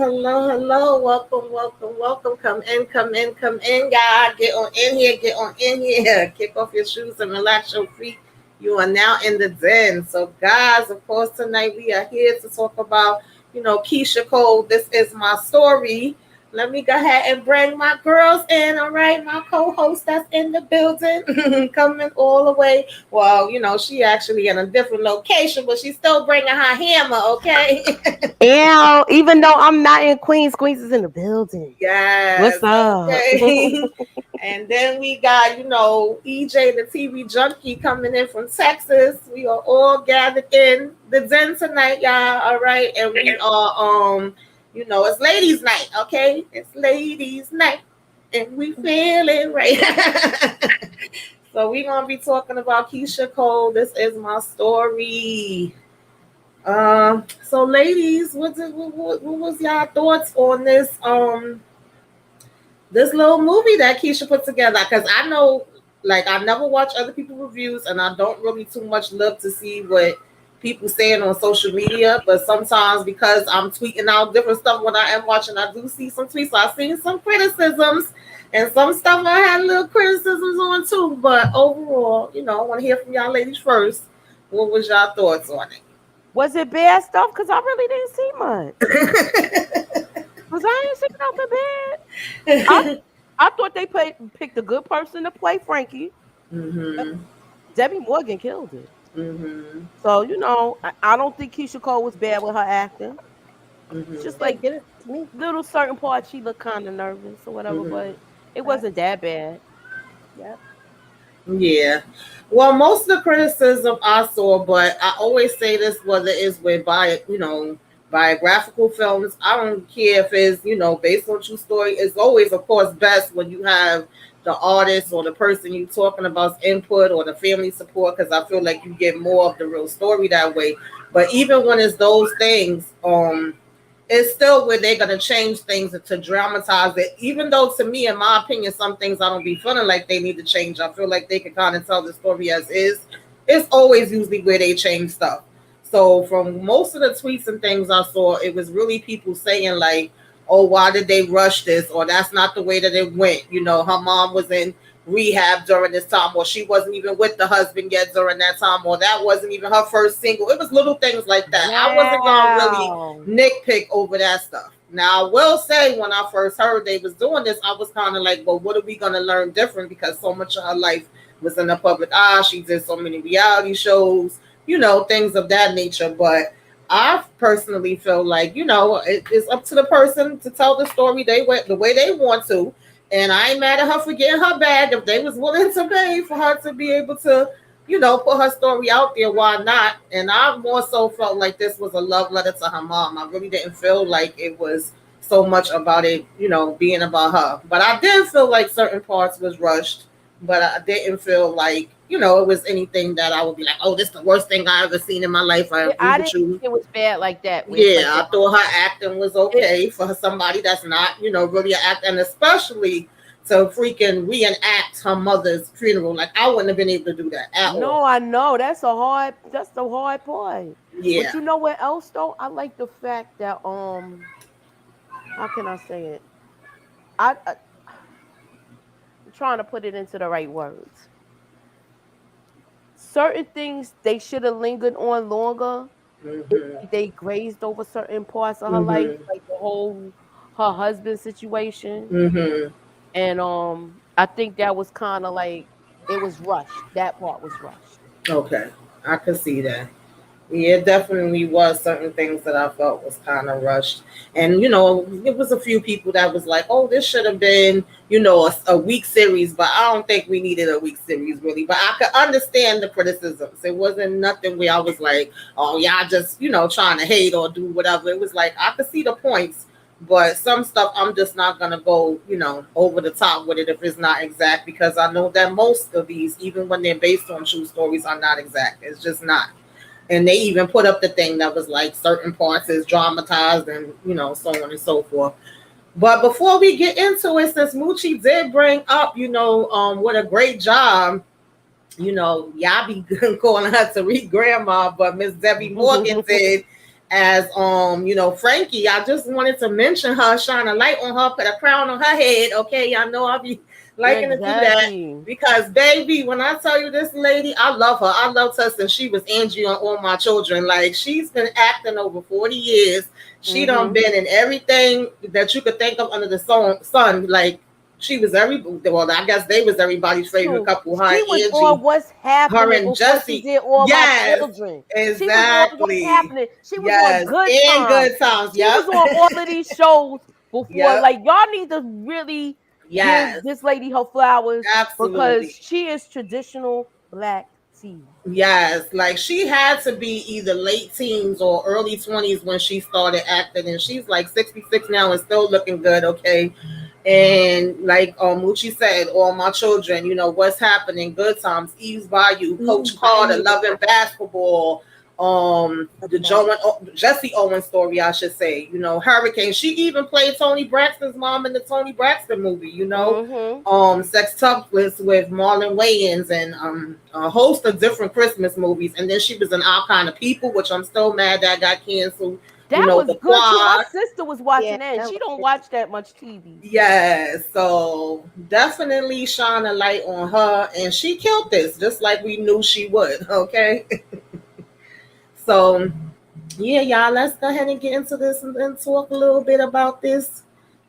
hello. Welcome. Come in, y'all. Get on in here. Kick off your shoes and relax your feet. You are now in the den. So, guys, of course, tonight we are here to talk about, Keyshia Cole. This is my story. Let me go ahead and bring my girls in, all right? My co-host that's in the building, coming all the way. Well, she actually in a different location, but she's still bringing her hammer, okay? Yeah, even though I'm not in Queens, Queens is in the building. Yes, What's up? okay. And then we got, EJ, the TV junkie, coming in from Texas. We are all gathered in the den tonight, y'all. All right. And we are it's ladies' night, okay? It's ladies' night. And we feeling right. So we're gonna be talking about Keyshia Cole. This is my story. So ladies, what was y'all thoughts on this little movie that Keyshia put together? Because I know, like, I never watch other people's reviews, and I don't really too much love to see what people saying on social media. But sometimes, because I'm tweeting out different stuff when I am watching, I do see some tweets. So I've seen some criticisms, and some stuff I had little criticisms on too. But overall, I want to hear from y'all ladies first. What was y'all thoughts on it? Was it bad stuff? Because I really didn't see much. Because I didn't see nothing bad. I thought they picked a good person to play Frankie. Mm-hmm. Debbie Morgan killed it. Mm-hmm. So, I don't think Keyshia Cole was bad with her acting. Mm-hmm. It's just like Get it to me. little certain parts she looked kind of nervous or whatever, Mm-hmm. but it wasn't that bad. Yep. Yeah. Well, most of the criticism I saw, but I always say this, whether it's with biographical films, I don't care if it's, based on true story. It's always, of course, best when you have the artist or the person you talking about's input or the family support, because I feel like you get more of the real story that way. But even when it's those things, it's still where they're gonna change things to dramatize it. Even though, to me, in my opinion, some things I don't be feeling like they need to change. I feel like they can kind of tell the story as is. It's always usually where they change stuff. So from most of the tweets and things I saw, it was really people saying like, "Oh, why did they rush this?" Or "That's not the way that it went." Her mom was in rehab during this time, or she wasn't even with the husband yet during that time, or that wasn't even her first single. It was little things like that. I wasn't gonna really Wow. nitpick over that stuff. Now, I will say, when I first heard they was doing this, I was kind of like, well, what are we gonna learn different? Because so much of her life was in the public eye. She did so many reality shows, things of that nature. But I personally feel like, it's up to the person to tell the story the way they want to. And I ain't mad at her for getting her bag. If they was willing to pay for her to be able to, put her story out there, why not? And I more so felt like this was a love letter to her mom. I really didn't feel like it was so much about it, being about her. But I did feel like certain parts was rushed. But I didn't feel like, it was anything that I would be like, oh, this is the worst thing I ever seen in my life. I Yeah, agree I with didn't think you. it was bad like that. Where it's Yeah, like I thought her acting was it, okay for somebody that's not, really an actor, and especially to freaking reenact her mother's funeral. Like, I wouldn't have been able to do that at all. no, I know that's the hard part. But Yeah. you know what else though? I like the fact that how can I say it? I'm trying to put it into the right words. Certain things they should have lingered on longer. Hmm. They grazed over certain parts of her life, Hmm. like the whole her husband situation. Hmm. And I think that was kind of like it was rushed. That part was rushed. Okay. I could see that. Yeah, it definitely was certain things that I felt was kind of rushed. And, it was a few people that was like, oh, this should have been, a week series, but I don't think we needed a week series really. But I could understand the criticisms. It wasn't nothing where I was like, oh, y'all just, trying to hate or do whatever. It was like, I could see the points, but some stuff I'm just not going to go, over the top with it if it's not exact, because I know that most of these, even when they're based on true stories, are not exact. It's just not. And they even put up the thing that was like certain parts is dramatized and so on and so forth. But before we get into it, since Moochie did bring up, what a great job, y'all be calling her Tariq grandma, but Miss Debbie Morgan did. as Frankie. I just wanted to mention her, shine a light on her, put a crown on her head. Okay, y'all know I'll be liking to do that because, baby, when I tell you this lady, I love her. I loved her since she was Angie on All My Children. Like, she's been acting over 40 years. She done been in everything that you could think of under the sun. Like, she was I guess they was everybody's favorite couple. She was on What's Happening before Jesse. She did All My Children. Exactly. She was on What's Happening. She was on Good Times. She was on all of these shows before. Like, y'all need to really give this lady her flowers. Absolutely. Because she is traditional Black tea. Yes, like she had to be either late teens or early 20s when she started acting, and she's like 66 now and still looking good. Okay. And like Moochie said, All My Children, What's Happening, Good Times, Eve's Bayou, Coach Carter, Loving Basketball, the Jesse Owens story, I should say, Hurricane. She even played Tony Braxton's mom in the Tony Braxton movie, Sextuplets with Marlon Wayans, and a host of different Christmas movies. And then she was in All Kind of People, which I'm still mad that got canceled. That was good too. My sister was watching that, and she don't watch that much TV. Yeah, so definitely shine a light on her, and she killed this just like we knew she would. Okay. So yeah, y'all, let's go ahead and get into this and talk a little bit about this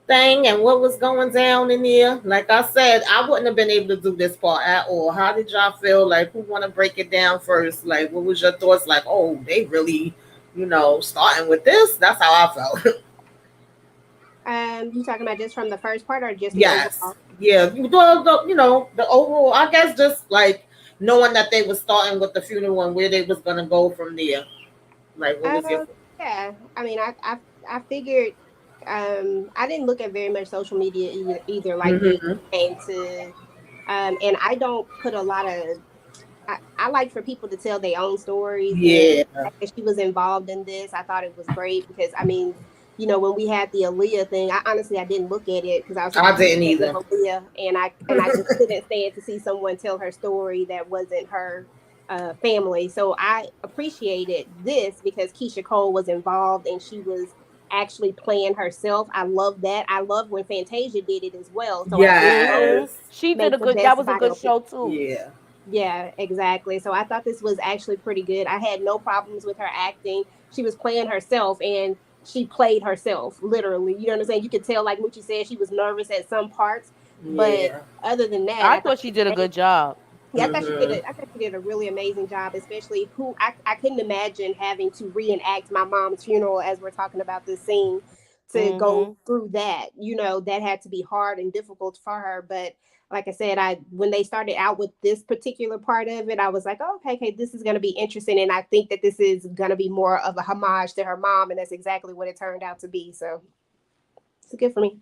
thing and what was going down in there. Like I said, I wouldn't have been able to do this part at all. How did y'all feel? Like, who want to break it down first? Like, what was your thoughts? Like, oh, they really, starting with this? That's how I felt. You talking about just from the first part or just overall? Yeah, the overall. I guess just like knowing that they were starting with the funeral and where they was gonna go from there. Like, what was your? Yeah, I mean, I figured. I didn't look at very much social media either like came to, and I don't put a lot of. I like for people to tell their own stories. Yeah, and she was involved in this. I thought it was great because I mean, when we had the Aaliyah thing, I didn't look at it because I didn't either. Aaliyah, and I just couldn't stand to see someone tell her story that wasn't her family. So I appreciated this because Keyshia Cole was involved and she was actually playing herself. I love that. I love when Fantasia did it as well. So she did a good. That was a good show too. Yeah. Yeah, exactly. So I thought this was actually pretty good. I had no problems with her acting. She was playing herself and she played herself, literally. You know what I'm saying? You could tell, like Moochie said, she was nervous at some parts. But other than that, I thought she did a good job. Yeah, I thought she did a really amazing job, especially I couldn't imagine having to reenact my mom's funeral as we're talking about this scene to go through that. That had to be hard and difficult for her. But like I said, when they started out with this particular part of it, I was like, oh, okay, this is going to be interesting. And I think that this is going to be more of a homage to her mom. And that's exactly what it turned out to be. So it's good for me.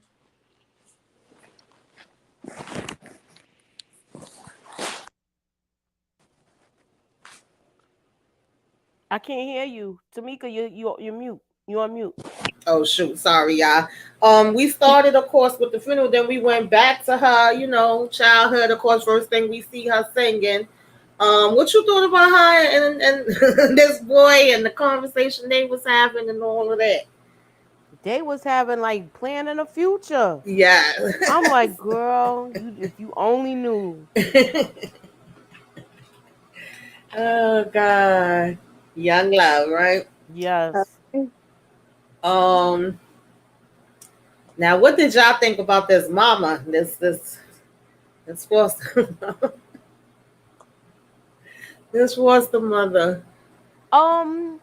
I can't hear you. Tamika, you're mute. You're on mute. Oh shoot, sorry y'all. We started of course with the funeral, then we went back to her, childhood. Of course, first thing we see her singing. What you thought about her and this boy and the conversation they was having and all of that? They was having like planning a future. Yeah. I'm like, girl, if you only knew. Oh God. Young love, right? Yes. Now what did y'all think about this mama? This was this was the mother. Now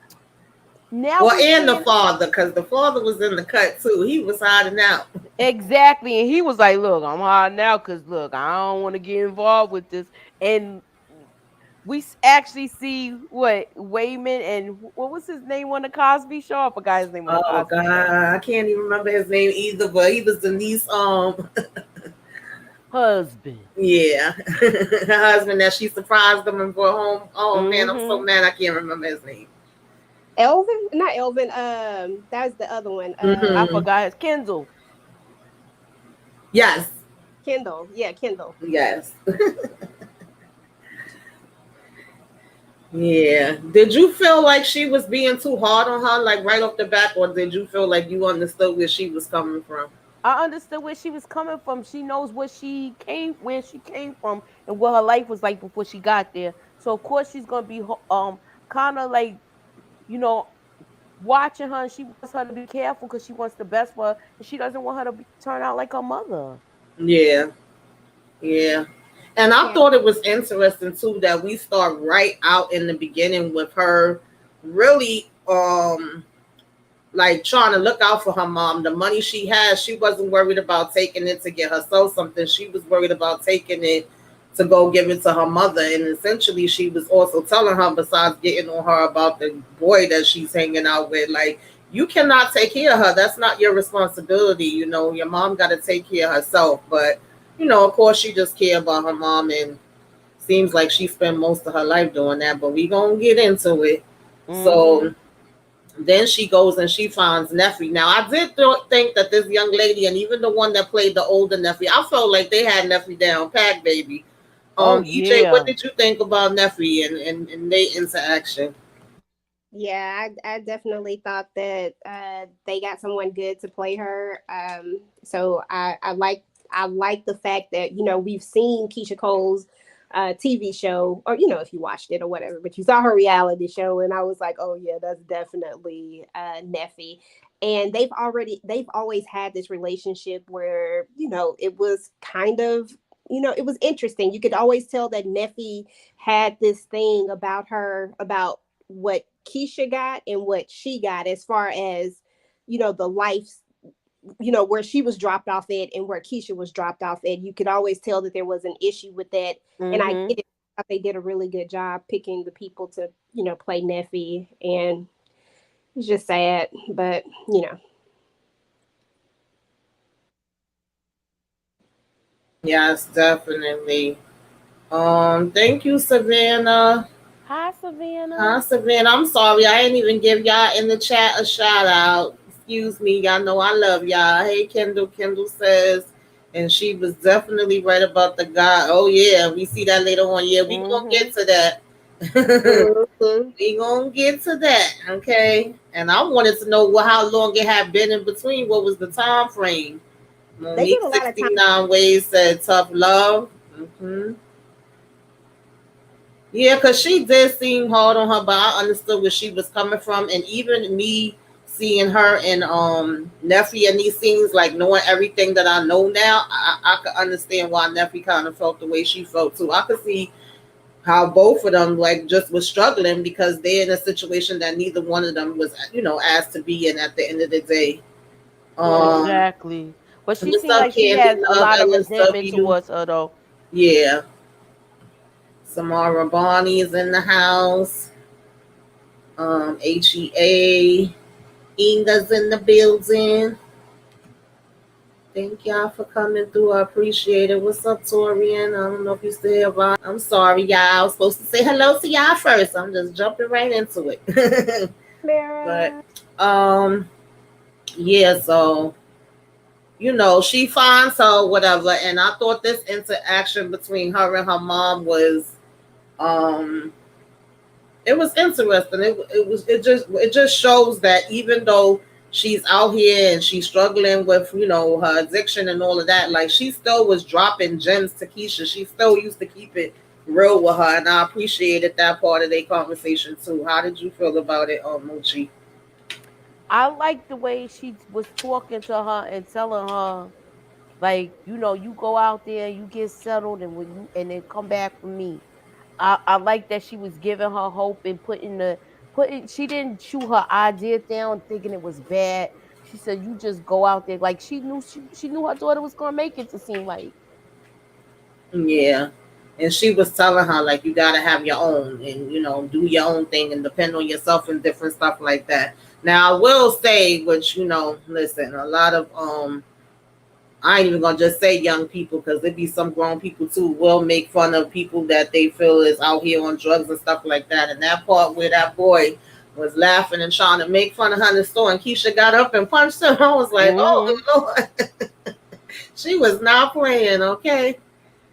and the father, because the father was in the cut too. He was hiding out. Exactly. And he was like, look, I'm hiding out because look, I don't want to get involved with this. And we actually see what Wayman and what was his name on the Cosby Show? I forgot his name on the Cosby Show. I can't even remember his name either, but he was Denise husband. Yeah. Her husband that she surprised them and brought home. Oh man, I'm so mad I can't remember his name. Elvin? Not Elvin. That's the other one. I forgot his Kendall. Yes. Kendall. Yeah, Kendall. Yes. Yeah. Did you feel like she was being too hard on her, like right off the bat, or did you feel like you understood where she was coming from? I understood where she was coming from. She knows where she came from, and what her life was like before she got there. So of course she's gonna be kind of like, you know, watching her, and she wants her to be careful because she wants the best for her, and she doesn't want her to turn out like her mother. Yeah. Yeah. And I Yeah. thought it was interesting too that we start right out in the beginning with her really like trying to look out for her mom. The money she has, she wasn't worried about taking it to get herself something. She was worried about taking it to go give it to her mother. And essentially, she was also telling her, besides getting on her about the boy that she's hanging out with, like, you cannot take care of her. That's not your responsibility. You know, your mom got to take care of herself. But, you know, of course, she just care about her mom, and seems like she spent most of her life doing that. But we going to get into it. Mm-hmm. So then she goes and she finds Neffy. Now, I did think that this young lady, and even the one that played the older Neffy, I felt like they had Neffy down pack, baby. Oh EJ, what yeah. did you think about Neffy and their interaction? Yeah, I definitely thought that they got someone good to play her. So I like the fact that we've seen Keisha Cole's TV show, or if you watched it or whatever, but you saw her reality show, and I was like, oh yeah, that's definitely Neffy. And they've always had this relationship where it was kind of it was interesting. You could always tell that Neffy had this thing about her, about what Keyshia got and what she got, as far as the life, where she was dropped off at and where Keyshia was dropped off at. You could always tell that there was an issue with that, and I Mm-hmm. get it. I think they did a really good job picking the people to play Neffy, and it's just sad, but Yes, definitely. Thank you, Savannah. Hi, Huh, Savannah. Savannah? I'm sorry, I didn't even give y'all in the chat a shout out. Excuse me, y'all know I love y'all. Hey, Kendall. Kendall says, and she was definitely right about the guy. Oh yeah, we see that later on. Yeah, we gonna Mm-hmm. get to that. Mhm. We gonna get to that, okay? And I wanted to know how long it had been in between. What was the time frame? They Monique did a lot of time. 69 Ways said tough love. Yeah, because she did seem hard on her, but I understood where she was coming from. And even me seeing her and Neffy in these scenes, like knowing everything that I know now, I could understand why Neffy kind of felt the way she felt too. I could see how both of them like just was struggling because they're in a situation that neither one of them was, asked to be in at the end of the day. Mhm. Exactly. But she What's seemed up, like she Candy has a Love lot of resentment LSW? towards her though. Yeah. Samara Barney is in the house. HEA. Inga's in the building. Thank y'all for coming through. I appreciate it. What's up, Torian? I don't know if you still here, Ron. I'm sorry, y'all. I was supposed to say hello to y'all first. I'm just jumping right into it. But Clara. um, yeah. So she finds her whatever, and I thought this interaction between her and her mom was um it was interesting. It just shows that even though she's out here and she's struggling with her addiction and all of that, like she still was dropping gems to Keyshia. She still used to keep it real with her, and I appreciated that part of their conversation too. How did you feel about it, Mochi? I like the way she was talking to her and telling her, like, you go out there, you get settled, and when you and then come back for me. I like that she was giving her hope and putting she didn't shoot her idea down thinking it was bad. She said you just go out there, like she knew her daughter was gonna make it, to seem like. Yeah. And she was telling her like you gotta have your own and do your own thing and depend on yourself and different stuff like that. Now I will say, which listen, a lot of I ain't even gonna just say young people because there be some grown people too will make fun of people that they feel is out here on drugs and stuff like that. And that part where that boy was laughing and trying to make fun of her in the store and Keisha got up and punched him, I was like, oh Mm-hmm. Lord, she was not playing, okay?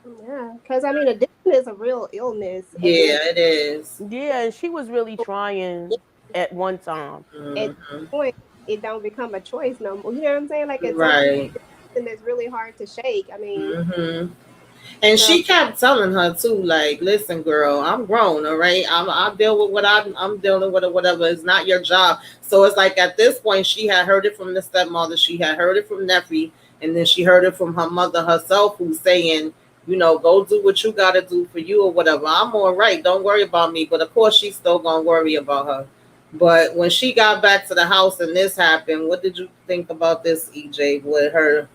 Yeah, because I mean, addiction is a real illness, and Yeah, it is. Yeah, and she was really trying at one time. at Hmm. some point, it don't become a choice no more. You know what I'm saying? Like at some point, Right. it's something that's really hard to shake. I mean, Hmm. And so she kept telling her too, like, "Listen, girl, I'm grown, all right. I deal with what I'm dealing with, or whatever. It's not your job." So it's like at this point, she had heard it from the stepmother, she had heard it from Nephi, and then she heard it from her mother herself, who's saying, "Go do what you got to do for you, or whatever. I'm all right. Don't worry about me." But of course, she's still gonna worry about her. But when she got back to the house and this happened, what did you think about this, EJ, with her?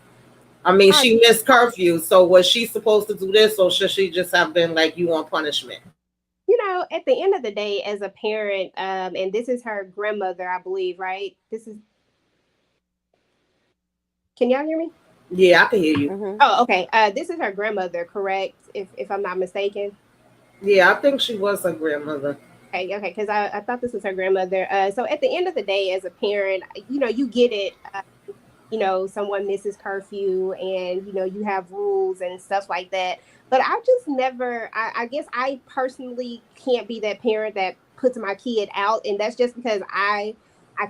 I mean, I, she missed curfew, so was she supposed to do this, or should she just have been like, "You want punishment"? at the end of the day, as a parent, and this is her grandmother, I believe, right? This is. Can y'all hear me? Yeah, I can hear you. Hmm. Oh, okay. This is her grandmother, correct? If I'm not mistaken. Yeah, I think she was her grandmother. Okay, okay, because I thought this was her grandmother. So at the end of the day, as a parent, you get it. Someone misses curfew, and you have rules and stuff like that. But I just never. I guess I personally can't be that parent that puts my kid out, and that's just because I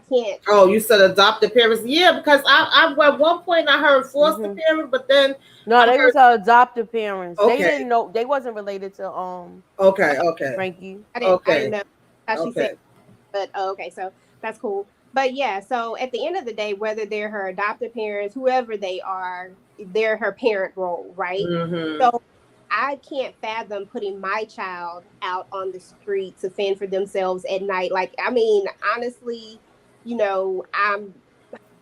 can't. Oh, you said adopted parents? Yeah, because I at one point I heard foster Hmm. parent, but then No, I they heard was her adoptive parents. They okay, didn't know they wasn't related to okay, okay, Frankie. I didn't okay, know how she said, okay. but oh, okay, so that's cool. But yeah, so at the end of the day, whether they're her adopted parents, whoever they are, they're her parent role, right? Mm-hmm. So I can't fathom putting my child out on the street to fend for themselves at night. Like, I mean, honestly, you know, I'm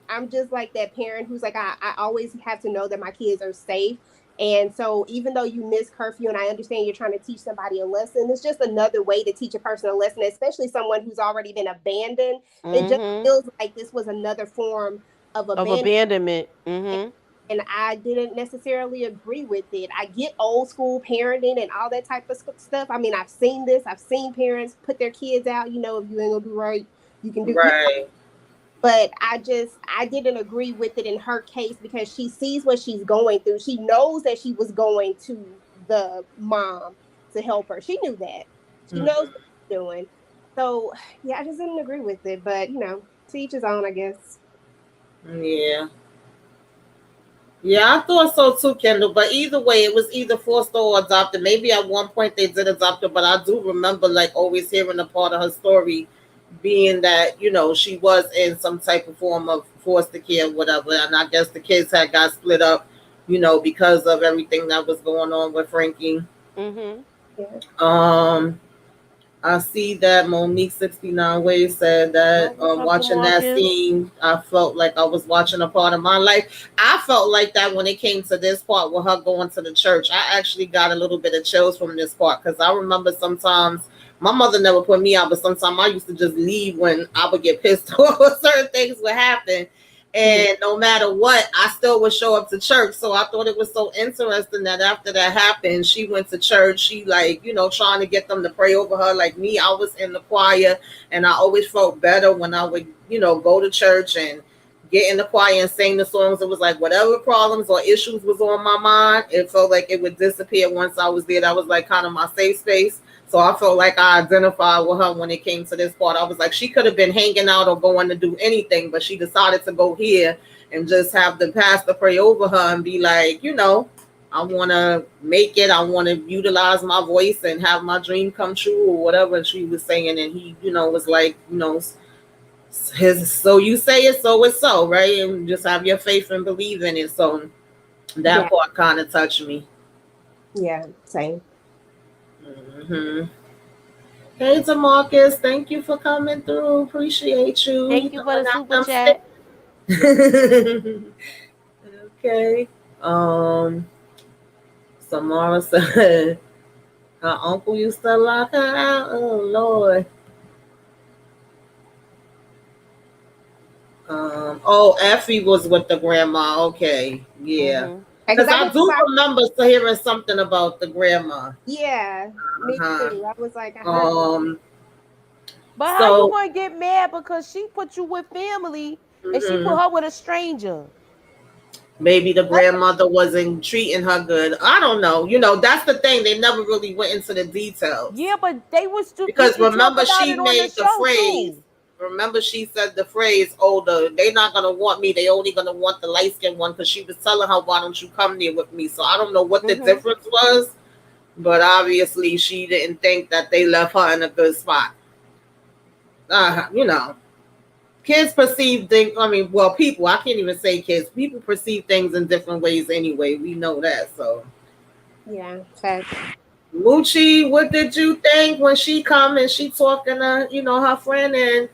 I'm just like that parent who's like, I always have to know that my kids are safe. And so, even though you miss curfew, and I understand you're trying to teach somebody a lesson, it's just another way to teach a person a lesson, especially someone who's already been abandoned. It just Hmm. feels like this was another form of Of abandonment. abandonment. Hmm. And I didn't necessarily agree with it. I get old school parenting and all that type of stuff. I mean, I've seen this. I've seen parents put their kids out. If you ain't gonna do right, you can do. Right. But I didn't agree with it in her case because she sees what she's going through. She knows that she was going to the mom to help her. She knew that. She knows what Mm-hmm. she's doing. So yeah, I just didn't agree with it. But to each his own, I guess. Yeah. Yeah, I thought so too, Kendall. But either way, it was either forced or adopted. Maybe at one point they did adopt her, but I do remember like always hearing a part of her story being that, she was in some type of form of foster care, whatever. And I guess the kids had got split up, because of everything that was going on with Frankie. Hmm. Yeah. Um, I see that Monique 69 Wave said Oh, that what's up, watching that Demarcus? scene, I felt like I was watching a part of my life. I felt like that when it came to this part with her going to the church. I actually got a little bit of chills from this part because I remember sometimes my mother never put me out, but sometimes I used to just leave when I would get pissed off or certain things would happen. Mhm. And no matter what, I still would show up to church. So I thought it was so interesting that after that happened, she went to church. She like, trying to get them to pray over her. Like me, I was in the choir and I always felt better when I would, go to church and get in the choir and sing the songs. It was like whatever problems or issues was on my mind, it felt like it would disappear once I was there. That was like kind of my safe space. So I felt like I identified with her when it came to this part. I was like, she could have been hanging out or going to do anything, but she decided to go here and just have the pastor pray over her and be like, I want to make it. I want to utilize my voice and have my dream come true or whatever she was saying. And he, was like, his, so you say it, so it's so, right? And just have your faith and believe in it. So that Yeah. part kind of touched me. Yeah. Same. Hmm. Hey, Demarcus, thank you for coming through. Appreciate you. You Thank you for the throwing out super them sticks. chat. Okay. Samara said her uncle used to lock her out. Oh Lord. Oh, Effie was with the grandma. Okay, yeah. Hmm. Because Because I I was do surprised. remember hearing something about the grandma. Yeah, me Uh-huh. too. I was like, I heard. Um. But how you So. gonna get mad because she put you with family and she Mhm. put her with a stranger? Maybe the grandmother wasn't treating her good. I don't know. That's the thing. They never really went into the details. Yeah, but they was you Because could talk remember, about she it on the made the show phrase. too. Remember, she said the phrase, "Oh, they're not gonna want me. They only gonna want the light skinned one." Because she was telling her, "Why don't you come there with me?" So I don't know what the difference was, but obviously she didn't think that they left her in a good spot. You know, kids perceive things. I mean, well, people. I can't even say kids. People perceive things in different ways anyway. We know that. So Yeah, fact. Moochie, what did you think when she come and she talking to her friend, and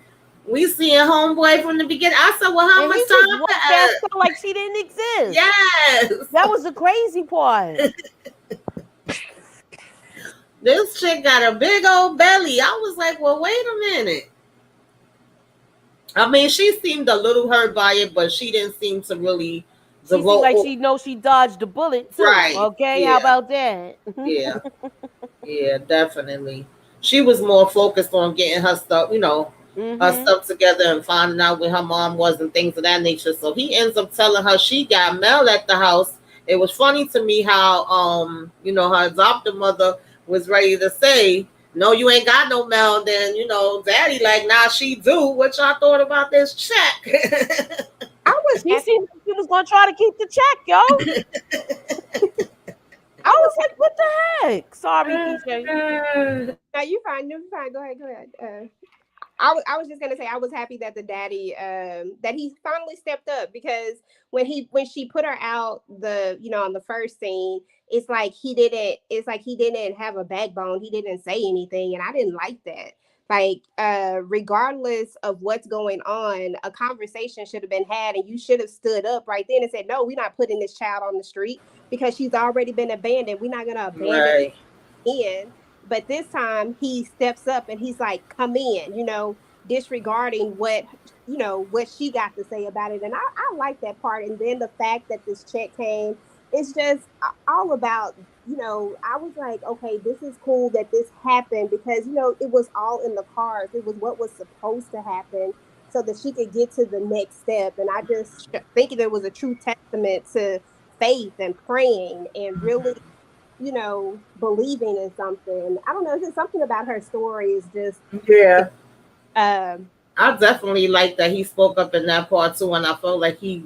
we seeing homeboy from the beginning? I said, well, how And he much just time walked past passed? her like she didn't exist. Yes, That was the crazy part. this chick got a big old belly. I was like, well, wait a minute. I mean, she seemed a little hurt by it, but she didn't seem to really She seemed like devote. she knows she dodged the bullet too. Right? Okay, how Yeah, about that? yeah, yeah, definitely. She was more focused on getting her stuff, her stuff together and finding out where her mom was and things of that nature. So he ends up telling her she got mail at the house. It was funny to me how her adopted mother was ready to say, "No, you ain't got no mail." Then daddy like, "Nah, she do." What y'all thought about this check? I was She happy. seemed like she was gonna try to keep the check, yo. I I was was like, what the heck? Sorry, Keyshia. Now you fine. You fine. Go ahead. Go ahead. I was just gonna say I was happy that the daddy that he finally stepped up, because when she put her out on the first scene, it's like he didn't have a backbone. He didn't say anything, and I didn't like that. Like, regardless of what's going on, a conversation should have been had, and you should have stood up right then and said, no, we're not putting this child on the street because she's already been abandoned. We're not gonna abandon Right. in. But this time he steps up and he's like, come in, disregarding what she got to say about it. And I like that part. And then the fact that this check came, it's just all about, I was like, okay, this is cool that this happened, because, it was all in the cards. It was what was supposed to happen so that she could get to the next step. And I just think there was a true testament to faith and praying and really believing in something. I don't know. It's just something about her story is just, Yeah. um, I definitely like that he spoke up in that part too, and I felt like he,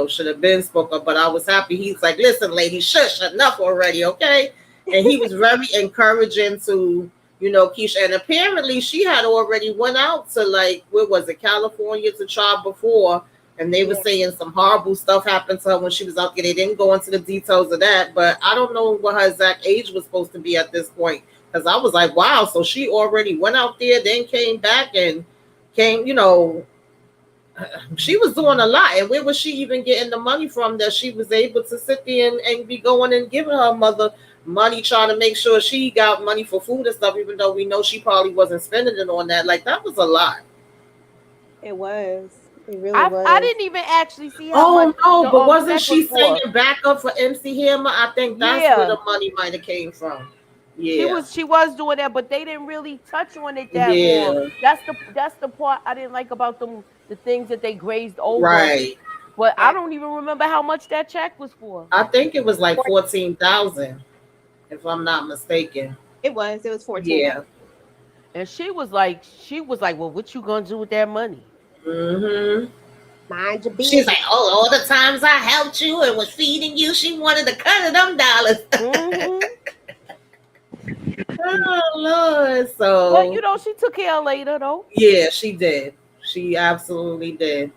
should have been spoke up. But I was happy. He's like, "Listen, lady, shush, enough already, okay?" And he was very encouraging to, Keyshia. And apparently, she had already went out to, like, where was it, California, to try before, and they were yeah, saying some horrible stuff happened to her when she was out there. They didn't go into the details of that, but I don't know what her exact age was supposed to be at this point, because I was like, wow, so she already went out there, then came back and came, she was doing a lot. And where was she even getting the money from that she was able to sit there and be going and giving her mother money, trying to make sure she got money for food and stuff, even though we know she probably wasn't spending it on that. Like, that was a lot. it was. It really I was. didn't even actually see how much Oh no, the but wasn't check was she for. singing backup for MC Hammer? I think that's where Yeah, the money might have came from. she Yeah. was she was doing that, but they didn't really touch on it that long. Yeah. That's the part I didn't like about them, the things that they grazed over. Right. But I Yeah. don't even remember how much that check was for. I think it was like 14,000, if I'm not mistaken. It was 14,000. Yeah. And she was like, well, what you gonna do with that money? Mm-hmm. Mind your She's business. like, oh, all the times I helped you and was feeding you, she wanted a cut of them dollars. Mm-hmm. Oh Lord. But So she took care of later though. yeah, she did. She absolutely did.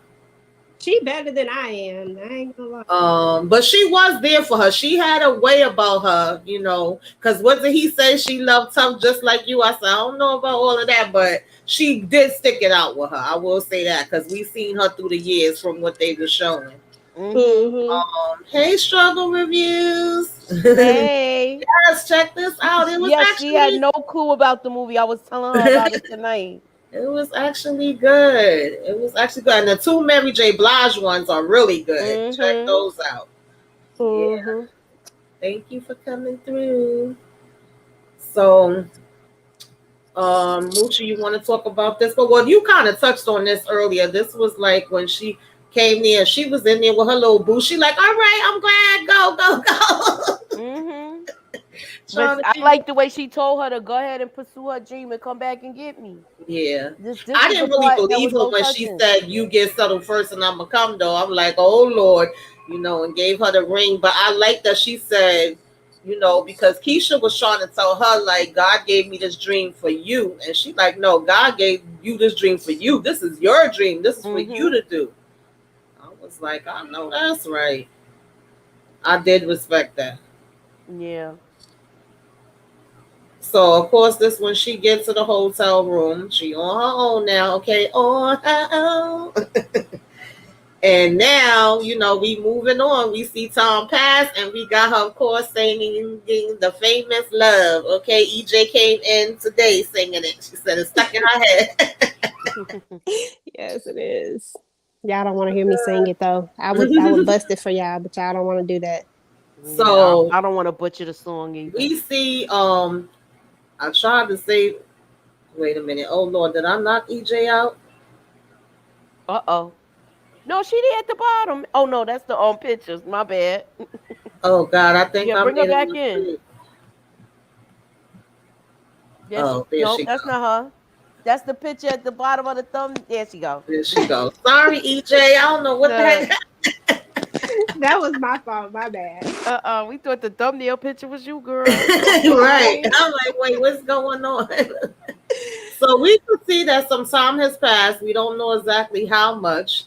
She better than I am. I ain't gonna lie. But she was there for her. She had a way about her, because what did he say? She loved tough just like you. I said, I don't know about all of that, but she did stick it out with her. I will say that, because we've seen her through the years from what they were showing. Mm-hmm. Mm-hmm. Hey, Struggle Reviews. Hey. Yes, check this out. It was Yes, she had actually no clue about the movie. I was telling her about it tonight. it was actually good. It was actually good. And the two Mary J. Blige ones are really good. Check Mm-hmm. those out. Yeah. Mm-hmm. Thank you for coming through. So, Moochie, you want to talk about this? But well, you kind of touched on this earlier. This was like when she came there. She was in there with her little boo. She like, all right, I'm glad. Go. But I like the way she told her to go ahead and pursue her dream and come back and get me. Yeah. This I is the didn't really part that believe was her so when she touching. said, you get settled first and I'm going to come, though. I'm like, oh, Lord, and gave her the ring. But I like that she said, because Keyshia was trying to tell her, like, God gave me this dream for you. And she like, no, God gave you this dream for you. This is your dream. This is for you to do. I was like, I know that's right. I did respect that. Yeah. So, of course, this when she gets to the hotel room, she on her own now, okay? On her own. And now, we moving on. We see Tom pass, and we got her, of course, singing the famous Love. Okay, EJ came in today singing it. She said it's stuck in her head. Yes, it is. Y'all don't want to hear me sing it though. I would bust it for y'all, but y'all don't want to do that. Yeah, So I don't want to butcher the song either. we see, I tried to say, wait a minute. Oh, Lord, did I knock EJ out? Uh-oh. No, she did at the bottom. Oh, no, that's the pictures. My bad. Oh, God, I think Yeah, I bring her made a back in. mistake. Yes, Oh, there no, she that's goes. not her. That's the picture at the bottom of the thumb. There she go. There she goes. Sorry, EJ. I don't know what the Look, heck. That was my fault. My bad. we thought the thumbnail picture was you, girl. Right. Okay. I'm like, wait, what's going on? So we can see that some time has passed. We don't know exactly how much.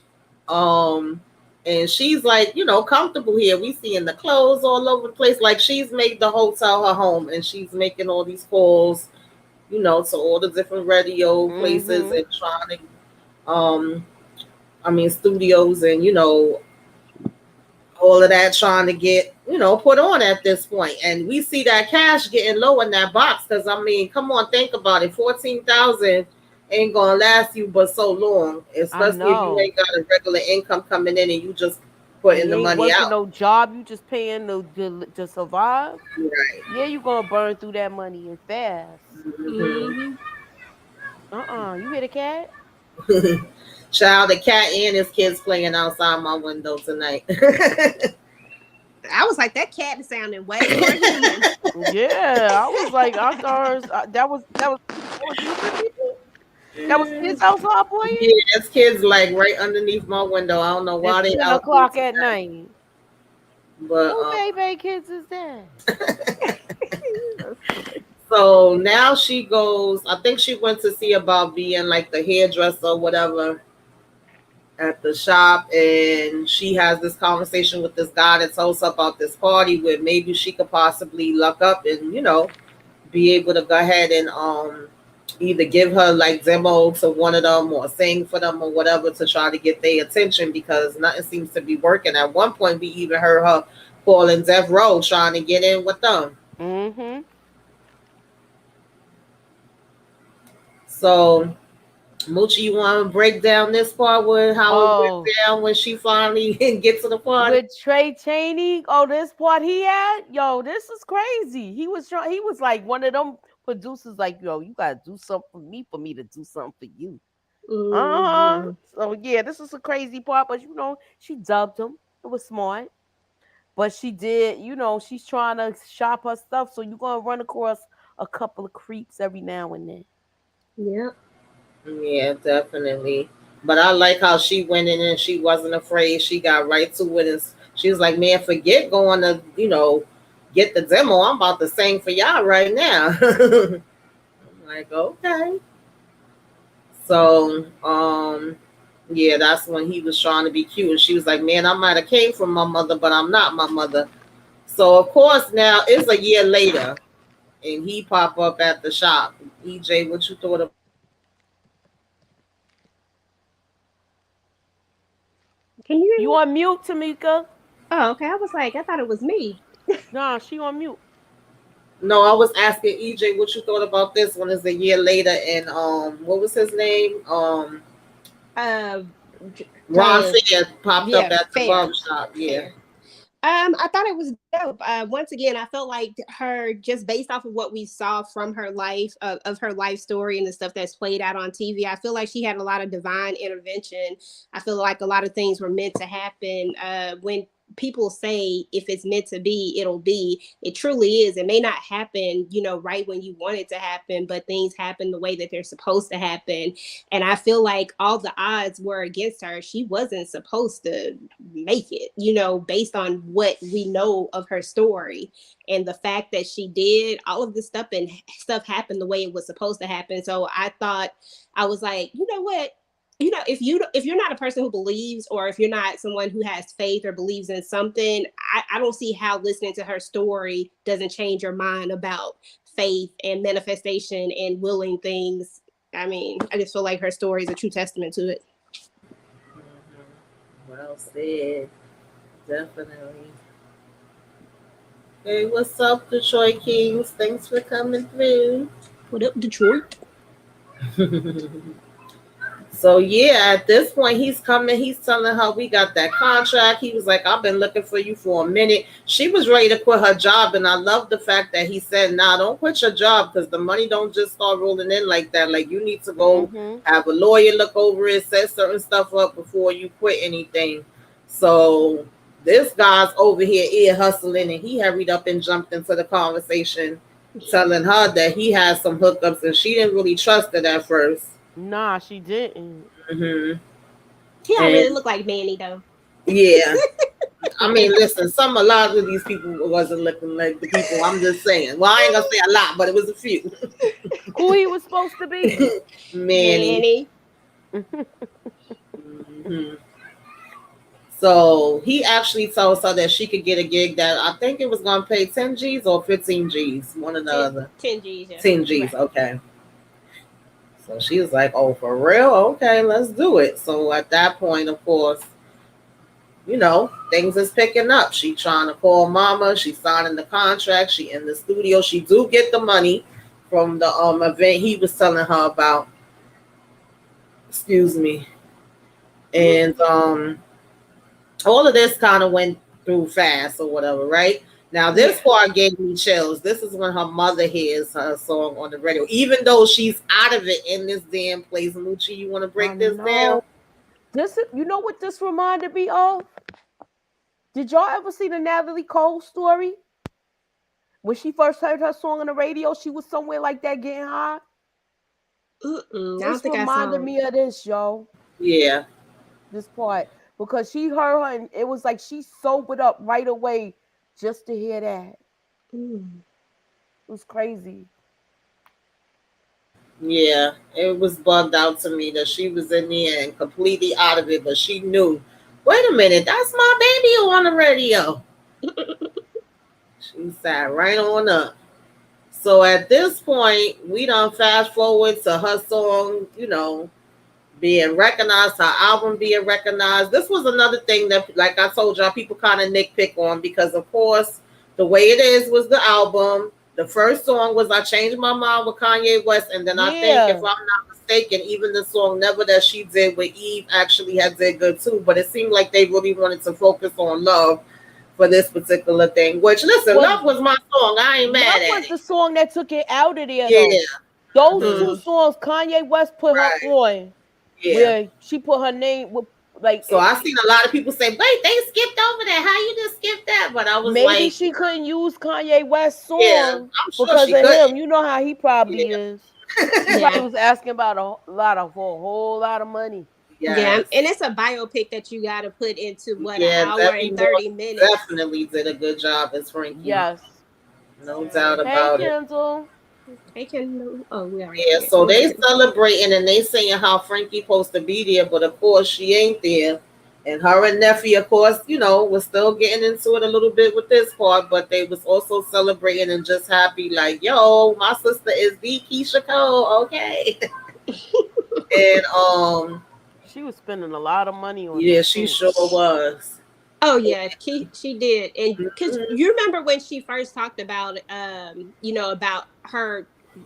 Um, and she's like, comfortable here. We seeing the clothes all over the place. Like she's made the hotel her home, and she's making all these calls, to all the different radio places and trying to, studios and all of that trying to get put on at this point. And we see that cash getting low in that box because come on, think about it. 14,000 ain't gonna last you but so long, I especially if you know. ain't got a regular income coming in and you just And putting you the ain't money working out. no job. You just paying to survive. Right. Yeah, you gonna burn through that money and fast. Mm-hmm. Hmm. You hear the cat? Child, the cat and his kids playing outside my window tonight. I was like, that cat is sounding way more human. Yeah, I was like, I thought that was human people. That was kids outside playing. Yeah, there's kids like right underneath my window. I don't know It's why they 10 out there o'clock at tonight, night. but Who baby kids is that? so now she goes, I think she went to see about being like the hairdresser or whatever at the shop. And she has this conversation with this guy that tells her about this party where maybe she could possibly luck up and, be able to go ahead and either give her like demo to one of them or sing for them or whatever to try to get their attention because nothing seems to be working. At one point, we even heard her calling Death Row trying to get in with them. Mm-hmm. So Moochie, you want to break down this part with how it went Oh, down when she finally gets to the party? with Trey Chaney. Oh, this part he had. Yo, this is crazy. He was trying. He was like one of them producers. Like, yo, you gotta do something for me to do something for you. Hmm. So yeah, this is a crazy part, but she dubbed him. It was smart. But she did, she's trying to shop her stuff. So you're gonna run across a couple of creeps every now and then. Yep. Yeah, definitely. But I like how she went in and she wasn't afraid. She got right to it. And she was like, man, forget going to, get the demo. I'm about to sing for y'all right now. I'm like, okay. So, yeah, that's when he was trying to be cute. And she was like, man, I might have came from my mother, but I'm not my mother. So, of course, now it's a year later and he pop up at the shop. EJ, what you thought about Can you hear You me? on mute, Tamika? Oh, okay. I was like, I thought it was me. Nah, she on mute. No, I was asking EJ what you thought about this one is a year later and what was his name? Uh, Ron Fair popped up yeah, at the fair, barber shop. Yeah. fair. I thought it was dope. Once again, I felt like her, just based off of what we saw from her life, of her life story and the stuff that's played out on TV, I feel like she had a lot of divine intervention. I feel like a lot of things were meant to happen. When people say if it's meant to be, it'll be, it truly is. It may not happen, right when you want it to happen, but things happen the way that they're supposed to happen. And I feel like all the odds were against her. She wasn't supposed to make it, based on what we know of her story. And the fact that she did all of this stuff happened the way it was supposed to happen. So I thought, I was like, you know what? If you're not a person who believes, or if you're not someone who has faith or believes in something, I don't see how listening to her story doesn't change your mind about faith and manifestation and willing things. I mean, I just feel like her story is a true testament to it. Well said. Definitely. Hey, what's up, Detroit Kings? Thanks for coming through. What up, Detroit? So yeah, at this point he's coming. He's telling her we got that contract. He was like, I've been looking for you for a minute. She was ready to quit her job, and I love the fact that he said, "Nah, don't quit your job, because the money don't just start rolling in like that. Like, you need to go have a lawyer look over it, set certain stuff up before you quit anything." So this guy's over here ear hustling, and he hurried up and jumped into the conversation, telling her that he has some hookups, and she didn't really trust it at first. Nah, she didn't. Mm-hmm. He don't really look like Manny though. Yeah. I mean, listen, a lot of these people wasn't looking like the people. I'm just saying. Well, I ain't gonna say a lot, but it was a few. Who he was supposed to be? Manny. Mm-hmm. So he actually told her that she could get a gig that I think it was gonna pay 10 G's or 15 G's, one or the other. 10 G's, yeah. 10 G's, right. Okay. So she was like, "Oh, for real? Okay, let's do it." So at that point, of course, things is picking up. She trying to call mama. She signing the contract. She in the studio. She do get the money from the event he was telling her about. Excuse me. And all of this kind of went through fast or whatever, right? Now, this part gave me chills. This is when her mother hears her song on the radio, even though she's out of it in this damn place. Moochie, you want to break this down? You know what this reminded me of? Did y'all ever see the Natalie Cole story? When she first heard her song on the radio, she was somewhere like that getting high. This reminded me of this, yo. Yeah. This part. Because she heard her and it was like she sobered up right away just to hear that. It was crazy. Yeah, it was bugged out to me that she was in there and completely out of it, but she knew, wait a minute, that's my baby on the radio. She sat right on up. So at this point, we done fast forward to her song, being recognized, her album being recognized. This was another thing that, like I told y'all, people kind of nitpick on, because of course the way it is was the album. The first song was I Changed My Mind with Kanye West, and then I think, if I'm not mistaken, even the song Never that she did with Eve actually had did good too. But it seemed like they really wanted to focus on Love for this particular thing, which, listen, Love was my song. I ain't mad at it. Love was the song that took it out of there, though. Those two songs Kanye West put her on. Yeah. Where she put her name with, like. So I seen a lot of people say, wait, they skipped over that. How you just skipped that? But I was maybe she couldn't use Kanye West's song because of him. You know how he probably is. He was asking about a whole lot of money. Yes. Yeah, and it's a biopic that you got to put into an hour and 30 minutes. Definitely did a good job as Frankie. Yes, no doubt about it. Kendall. Yeah, so they celebrating and they saying how Frankie supposed to be there, but of course she ain't there. And her and Neffy, of course, was still getting into it a little bit with this part, but they was also celebrating and just happy, like, yo, my sister is the Keyshia Cole, okay. And she was spending a lot of money on. Yeah, she sure was. Oh yeah, she did, and because you remember when she first talked about, about her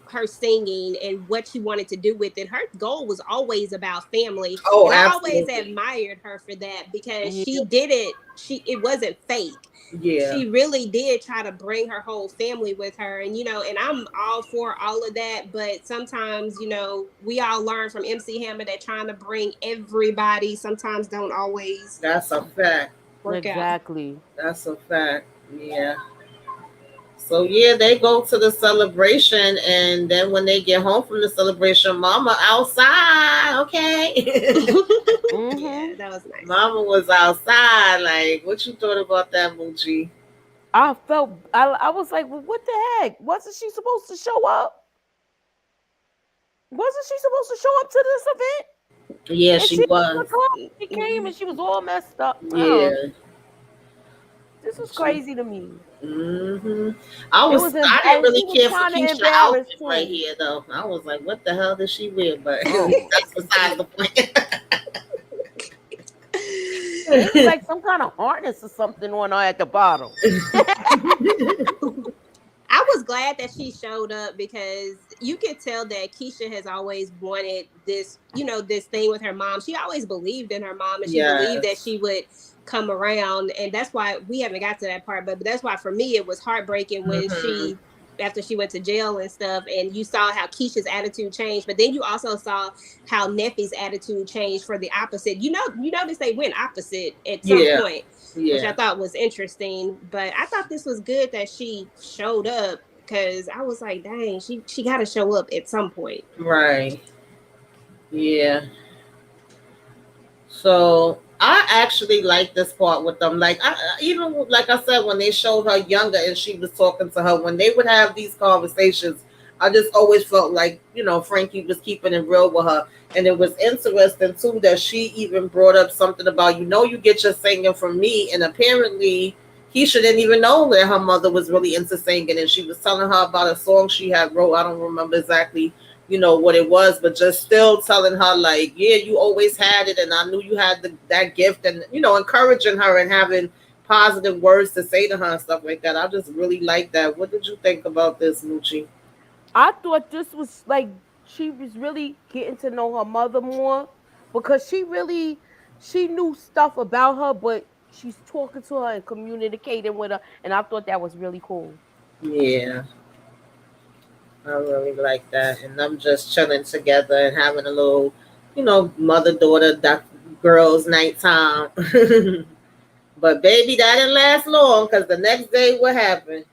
her singing and what she wanted to do with it. Her goal was always about family. Oh, And I always absolutely. admired her for that because Yeah. she did it. It wasn't fake. Yeah. She really did try to bring her whole family with her. And, and I'm all for all of that. But sometimes, we all learn from MC Hammer that trying to bring everybody sometimes don't always That's a fact. work out. Exactly. That's a fact. Yeah. So yeah, they go to the celebration, and then when they get home from the celebration, Mama outside. Okay. Yeah, that was nice. Mama was outside. Like, what you thought about that, Moochie? I was like, well, what the heck? Wasn't she supposed to show up? Wasn't she supposed to show up to this event? Yeah, And she she was. she came and she was all messed up. Oh, Yeah. this was She. crazy to me. Hmm. It was I didn't and really she was care for kind of Keyshia embarrassed outfit right too. here though. I was like, what the hell did she wear? But Oh, that's besides the point. it was like some kind of harness or something on her at the bottom. I was glad that she showed up because you could tell that Keyshia has always wanted this, this thing with her mom. She always believed in her mom and she believed that Yes. she would come around. And that's why we haven't got to that part. But that's why for me, it was heartbreaking when Hmm. after she went to jail and stuff, and you saw how Keisha's attitude changed. But then you also saw how Neffy's attitude changed for the opposite. You notice they went opposite at some Yeah. point, which I Yeah. thought was interesting. But I thought this was good that she showed up because I was like, dang, she got to show up at some point. Right. Yeah. So I actually like this part with them. Like even like I said, when they showed her younger and she was talking to her, when they would have these conversations, I just always felt like Frankie was keeping it real with her, and it was interesting too that she even brought up something about you get your singing from me, and apparently Keisha didn't even know that her mother was really into singing, and she was telling her about a song she had wrote. I don't remember exactly what it was, but just still telling her like, yeah, you always had it, and I knew you had that gift, and encouraging her and having positive words to say to her and stuff like that. I just really like that. What did you think about this, Moochie? I thought this was like she was really getting to know her mother more because she knew stuff about her, but she's talking to her and communicating with her, and I thought that was really cool. Yeah, I really like that, and I'm just chilling together and having a little, mother daughter girls nighttime. But baby, that didn't last long because the next day, what happened?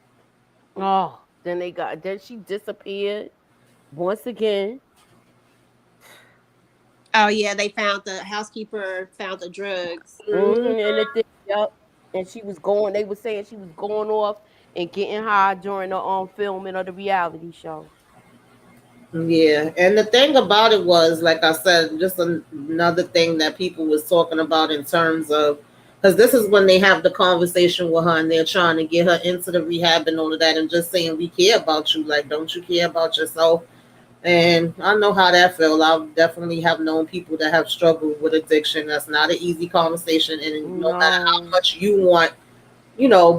Oh, then she disappeared once again. Oh yeah, they found the housekeeper found the drugs. And it did, yep. And she was going. They were saying she was going off and getting high during the filming of the reality show. Yeah, and the thing about it was, like I said, just another thing that people was talking about in terms of, because this is when they have the conversation with her and they're trying to get her into the rehab and all of that, and just saying we care about you, like don't you care about yourself? And I know how that felt. I definitely have known people that have struggled with addiction. That's not an easy conversation, and no matter how No. much you want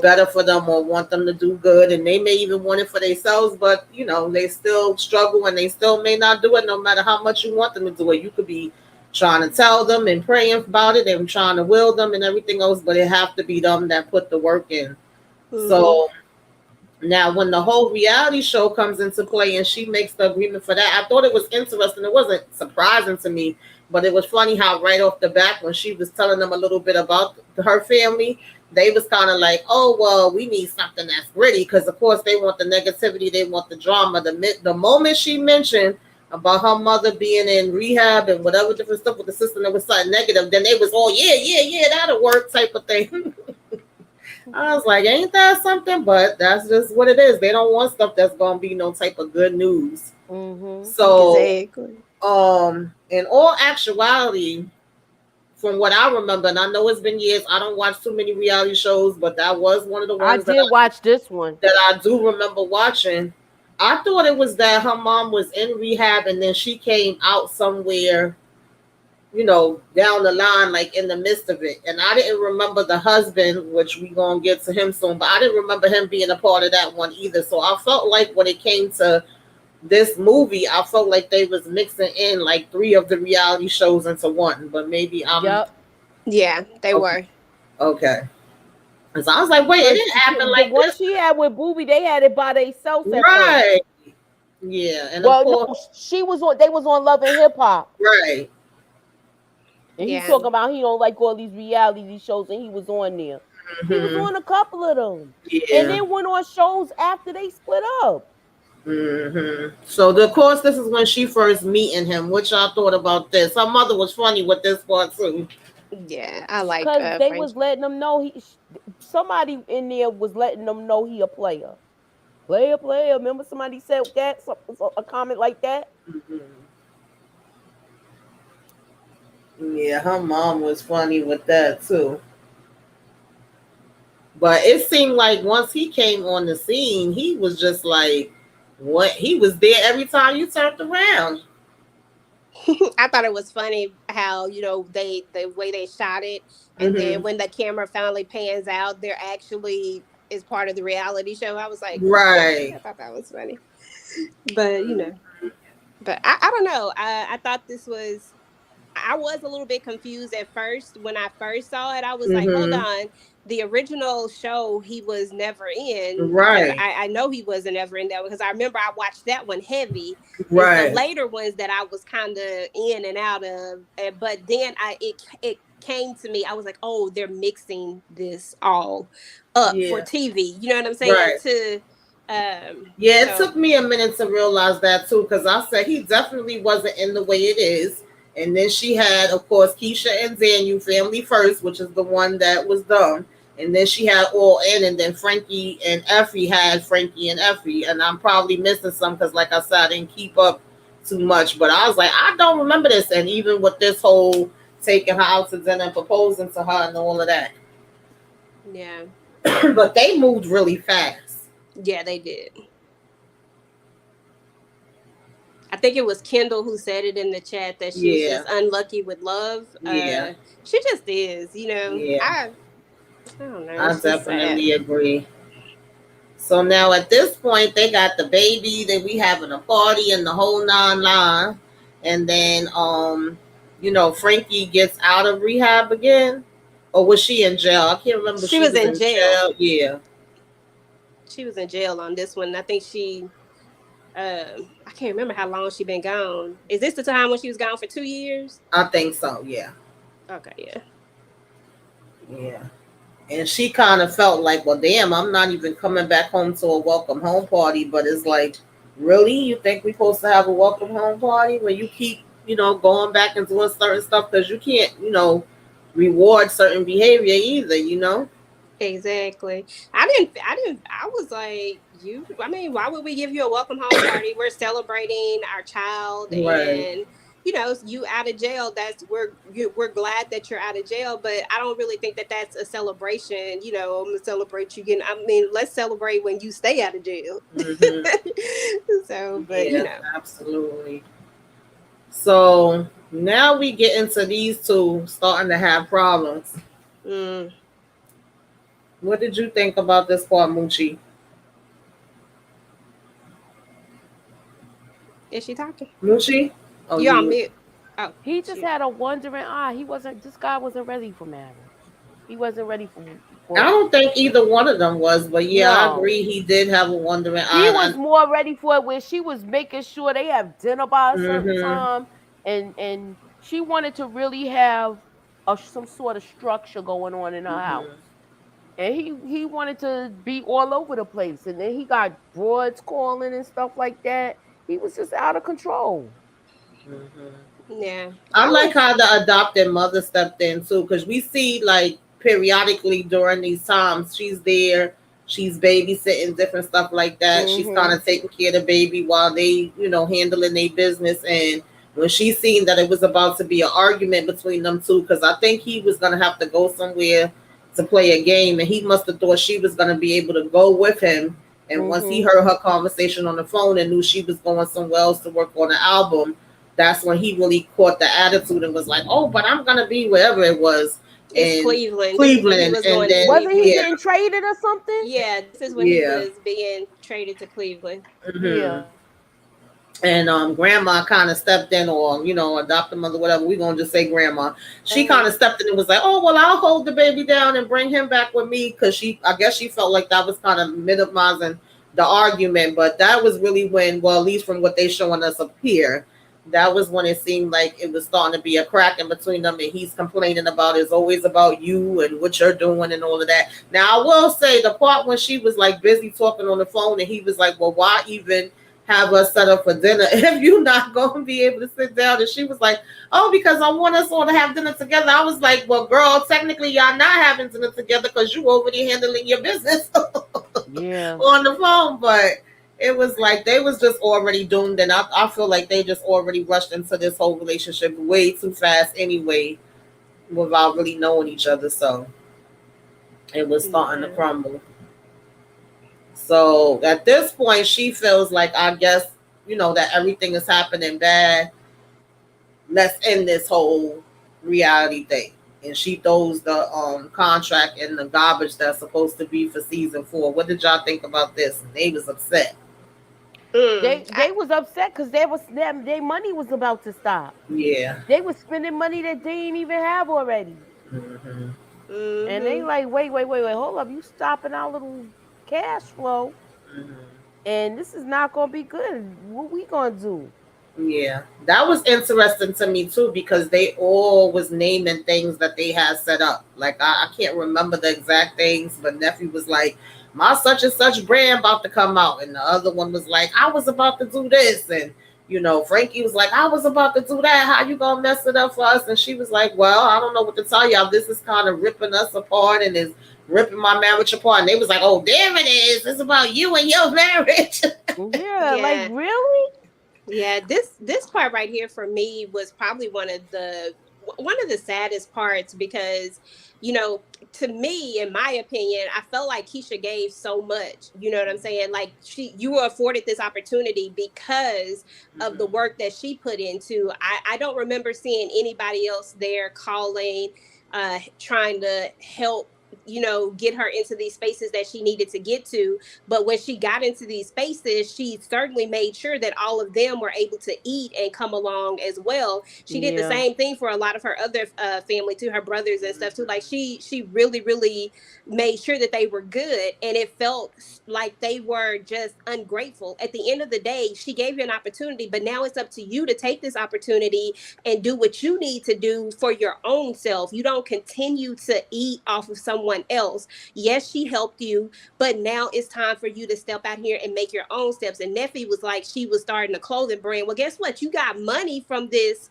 better for them or want them to do good. And they may even want it for themselves, but, they still struggle and they still may not do it no matter how much you want them to do it. You could be trying to tell them and praying about it and trying to will them and everything else, but it have to be them that put the work in. Mm-hmm. So now, when the whole reality show comes into play and she makes the agreement for that, I thought it was interesting. It wasn't surprising to me, but it was funny how right off the bat, when she was telling them a little bit about her family, they was kind of like, "Oh, well, we need something that's gritty," because of course they want the negativity, they want the drama. The moment she mentioned about her mother being in rehab and whatever different stuff with the system that was something negative, then they was all, "Yeah, yeah, yeah, that'll work," type of thing. I was like, ain't that something? But that's just what it is. They don't want stuff that's gonna be no type of good news. Mm-hmm. So, Exactly. in all actuality, from what I remember, and I know it's been years, I don't watch too many reality shows, but that was one of the I ones did watch this one. that I do remember watching. I thought it was that her mom was in rehab and then she came out somewhere, down the line, like in the midst of it. And I didn't remember the husband, which we gonna get to him soon, but I didn't remember him being a part of that one either. So I felt like when it came to this movie, I felt like they was mixing in like 3 of the reality shows into one, but maybe I'm Yep. Yeah, they okay. were. Okay. So I was like, wait, it Because didn't happen the like one this. she had with Booby, they had it by themselves at first. Right. Yeah. And of Well, course, no, she was on. They was on Love and Hip Hop, right. and he Yeah. talking about he don't like all these reality shows, and he was on there. He was Hmm. on a couple of them, and Yeah. then went on shows after they split up. So, of course, this is when she first meeting him. What y'all thought about this? Her mother was funny with this part too. Yeah, I liked Cause they Frank. was letting them know somebody in there was letting them know he a player. Player, player. Remember somebody said that a comment like that. Hmm. Yeah, her mom was funny with that too. But it seemed like once he came on the scene, he was just like, what? He was there every time you turned around. I thought it was funny how, they the way they shot it, and then Hmm. when the camera finally pans out, they're actually is part of the reality show. I was like, Right. I thought that was funny. But but I don't know. I thought this was, I was a little bit confused at first when I first saw it. I was like, hold Hmm. on. The original show he was never in, because Right. I know he wasn't ever in that one, because I remember I watched that one heavy. It's the Right. later ones that I was kind of in and out of. But then it came to me. I was like, oh, they're mixing this all up for Yeah. TV. You know what I'm saying? Right. Yeah, it So took me a minute to realize that too, because I said he definitely wasn't in the way it is. And then she had, of course, Keyshia and Daniel, Family First, which is the one that was done. And then she had All In, and then Frankie and Effie had Frankie and Effie. And I'm probably missing some because, like I said, I didn't keep up too much. But I was like, I don't remember this. And even with this whole taking her out to dinner and proposing to her and all of that. yeah, But they moved really fast. yeah, they did. I think it was Kendall who said it in the chat that she's Yeah. just unlucky with love. Yeah. She just is, Yeah. I don't know. I It's just sad. definitely agree. So now at this point, they got the baby. That we having a party and the whole nine. And then, Frankie gets out of rehab again. Or was she in jail? I can't remember. She She was was in in jail. jail. Yeah, She was in jail on this one. I think I can't remember how long she been gone. Is this the time when she was gone for 2 years? I think so. Yeah, Okay, yeah. yeah. And she kind of felt like, well, damn, I'm not even coming back home to a welcome home party. But it's like, really, you think we're supposed to have a welcome home party when you keep, going back and doing certain stuff because you can't, reward certain behavior either. Exactly. I was like, I mean, why would we give you a welcome home party? We're celebrating our child, Right. and you out of jail. We're glad that you're out of jail, but I don't really think that that's a celebration. I'm gonna celebrate you again. I mean, let's celebrate when you stay out of jail. Hmm. So, but Yeah, absolutely. So now we get into these two starting to have problems. mm, What did you think about this part, Moochie? is she talking? Moochie? Oh, You on you. mute? Oh, He just shoot. had a wondering eye. He wasn't. This guy wasn't ready for marriage. He wasn't ready I for. don't think either one of them was, but yeah, I No. agree. He did have a wondering She eye. was more ready for it when she was making sure they have dinner by a certain Mm-hmm. time, and she wanted to really have some sort of structure going on in her Mm-hmm. house. And he wanted to be all over the place, and then he got broads calling and stuff like that. He was just out of control. Mm-hmm. Yeah, I I like was. how the adopted mother stepped in too, because we see like periodically during these times she's there, she's babysitting different stuff like that. She's kind Hmm. of taking care of the baby while they, handling their business. And when she seen that it was about to be an argument between them two, because I think he was gonna have to go somewhere to play a game, and he must have thought she was gonna be able to go with him. And once he Hmm. heard her conversation on the phone and knew she was going somewhere else to work on an album, that's when he really caught the attitude and was like, "Oh, but I'm gonna be wherever it was It's in Cleveland. This is when he Cleveland," was and going to then Wasn't he Cleveland. yeah, getting traded or something? Yeah, this is when he yeah, was being traded to Cleveland. hmm Yeah. And grandma kind of stepped in, or adopted mother, whatever, we're gonna just say grandma. She kind of stepped in and was like, oh well, I'll hold the baby down and bring him back with me, because I guess she felt like that was kind of minimizing the argument. But that was really when, well, at least from what they showing us up here, that was when it seemed like it was starting to be a crack in between them, and he's complaining about it's always about you and what you're doing and all of that. Now I will say the part when she was like busy talking on the phone, and he was like, well, why even have us set up for dinner if you're not going to be able to sit down? And she was like, oh, because I want us all to have dinner together. I was like, well, girl, technically y'all not having dinner together because you already handling your business on the phone. But it was like they was just already doomed, and I feel like they just already rushed into this whole relationship way too fast anyway, without really knowing each other. So it was starting to crumble. So at this point, she feels like, I guess, that everything is happening bad. Let's end this whole reality thing. And she throws the contract in the garbage that's supposed to be for season 4. What did y'all think about this? And they was upset. They was upset because their money was about to stop. Yeah. They was spending money that they didn't even have already. Mm-hmm. And they like, wait, hold up, you stopping our little cash flow, and this is not gonna be good. What we gonna do? Yeah, that was interesting to me too, because they all was naming things that they had set up. Like I can't remember the exact things, but nephew was like, my such and such brand about to come out, and the other one was like, I was about to do this, and Frankie was like, I was about to do that. How you gonna mess it up for us? And she was like, well, I don't know what to tell y'all. This is kind of ripping us apart and is ripping my marriage apart. And they was like, oh, damn it is. It's about you and your marriage. Yeah, like really? Yeah, this part right here for me was probably one of the saddest parts, because to me, in my opinion, I felt like Keyshia gave so much. You know what I'm saying? Like you were afforded this opportunity because of the work that she put into. I don't remember seeing anybody else there calling, trying to help get her into these spaces that she needed to get to. But when she got into these spaces, she certainly made sure that all of them were able to eat and come along as well. She did the same thing for a lot of her other family too, her brothers and stuff too. Like she really, really made sure that they were good, and it felt like they were just ungrateful. At the end of the day, she gave you an opportunity, but now it's up to you to take this opportunity and do what you need to do for your own self. You don't continue to eat off of someone else. Yes, she helped you, but now it's time for you to step out here and make your own steps. And Neffy was like, she was starting a clothing brand. Well, guess what? You got money from this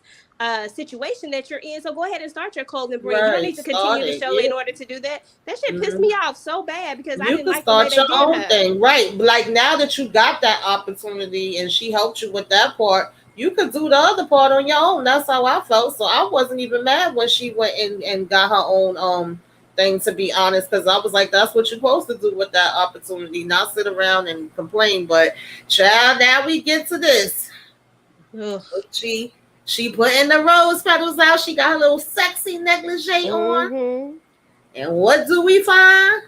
situation that you're in, so go ahead and start your clothing brand. You don't need to continue to show in order to do that. That shit pissed me off so bad, because I didn't like the way they did her. You can start your own thing, right? Like now that you got that opportunity and she helped you with that part, you could do the other part on your own. That's how I felt. So I wasn't even mad when she went and got her own thing, to be honest, because I was like, that's what you're supposed to do with that opportunity, not sit around and complain. But child, now we get to this. She putting the rose petals out. She got her little sexy negligee on. And what do we find?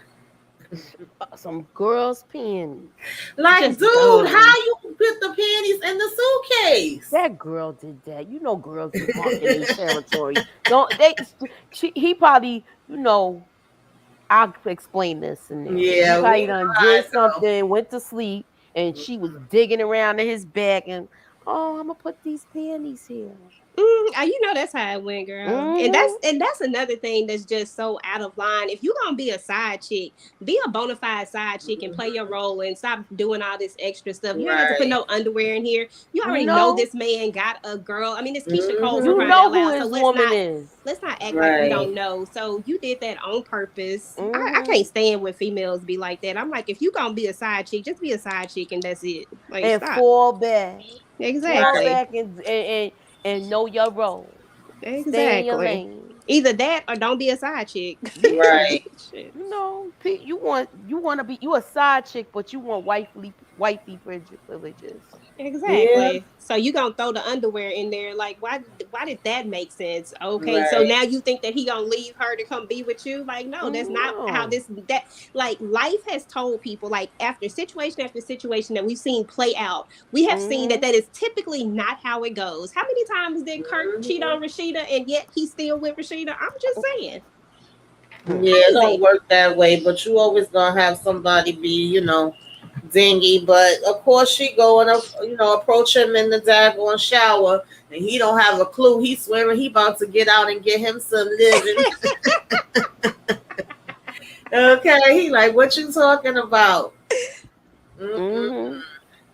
Some girls' panties. Like, just dude, how you put the panties in the suitcase? That girl did that. Girls be walking in territory. Don't they? He probably, I'll explain this in there. Yeah, he probably done did something, went to sleep, and she was digging around in his back, and I'm gonna put these panties here. That's how it went, girl. And that's another thing that's just so out of line. If you're gonna be a side chick, be a bona fide side chick and play your role and stop doing all this extra stuff. You don't have to put no underwear in here. You already know this man got a girl. I mean, it's Keyshia Cole. You know who his woman is. Let's not act like we don't know. So you did that on purpose. I can't stand when females be like that. I'm like, if you gonna be a side chick, just be a side chick and that's it. Like, and fall back. Exactly. Fall back and know your role. Exactly. Stay in your lane. Either that or don't be a side chick. Right. You want to be, you a side chick, but you want wifey privileges. Yeah, Exactly. So you gonna throw the underwear in there? Like, why did that make sense? Okay, so right. now you think that he gonna leave her to come be with you? Like, no, that's not how No. this that like life has told people. Like after situation that we've seen play out, we have seen that Mm-hmm. that is typically not how it goes. How many times did Kirk cheat Hmm. on Rashida and yet he's still with Rashida? I'm just saying, Yeah, it don't crazy. work that way, but you always gonna have somebody be, dingy. But of course, she going up, approach him in the daggone shower, and he don't have a clue. He's swearing he about to get out and get him some living. Okay, he like, what you talking about? Mm-mm. Mm-hmm.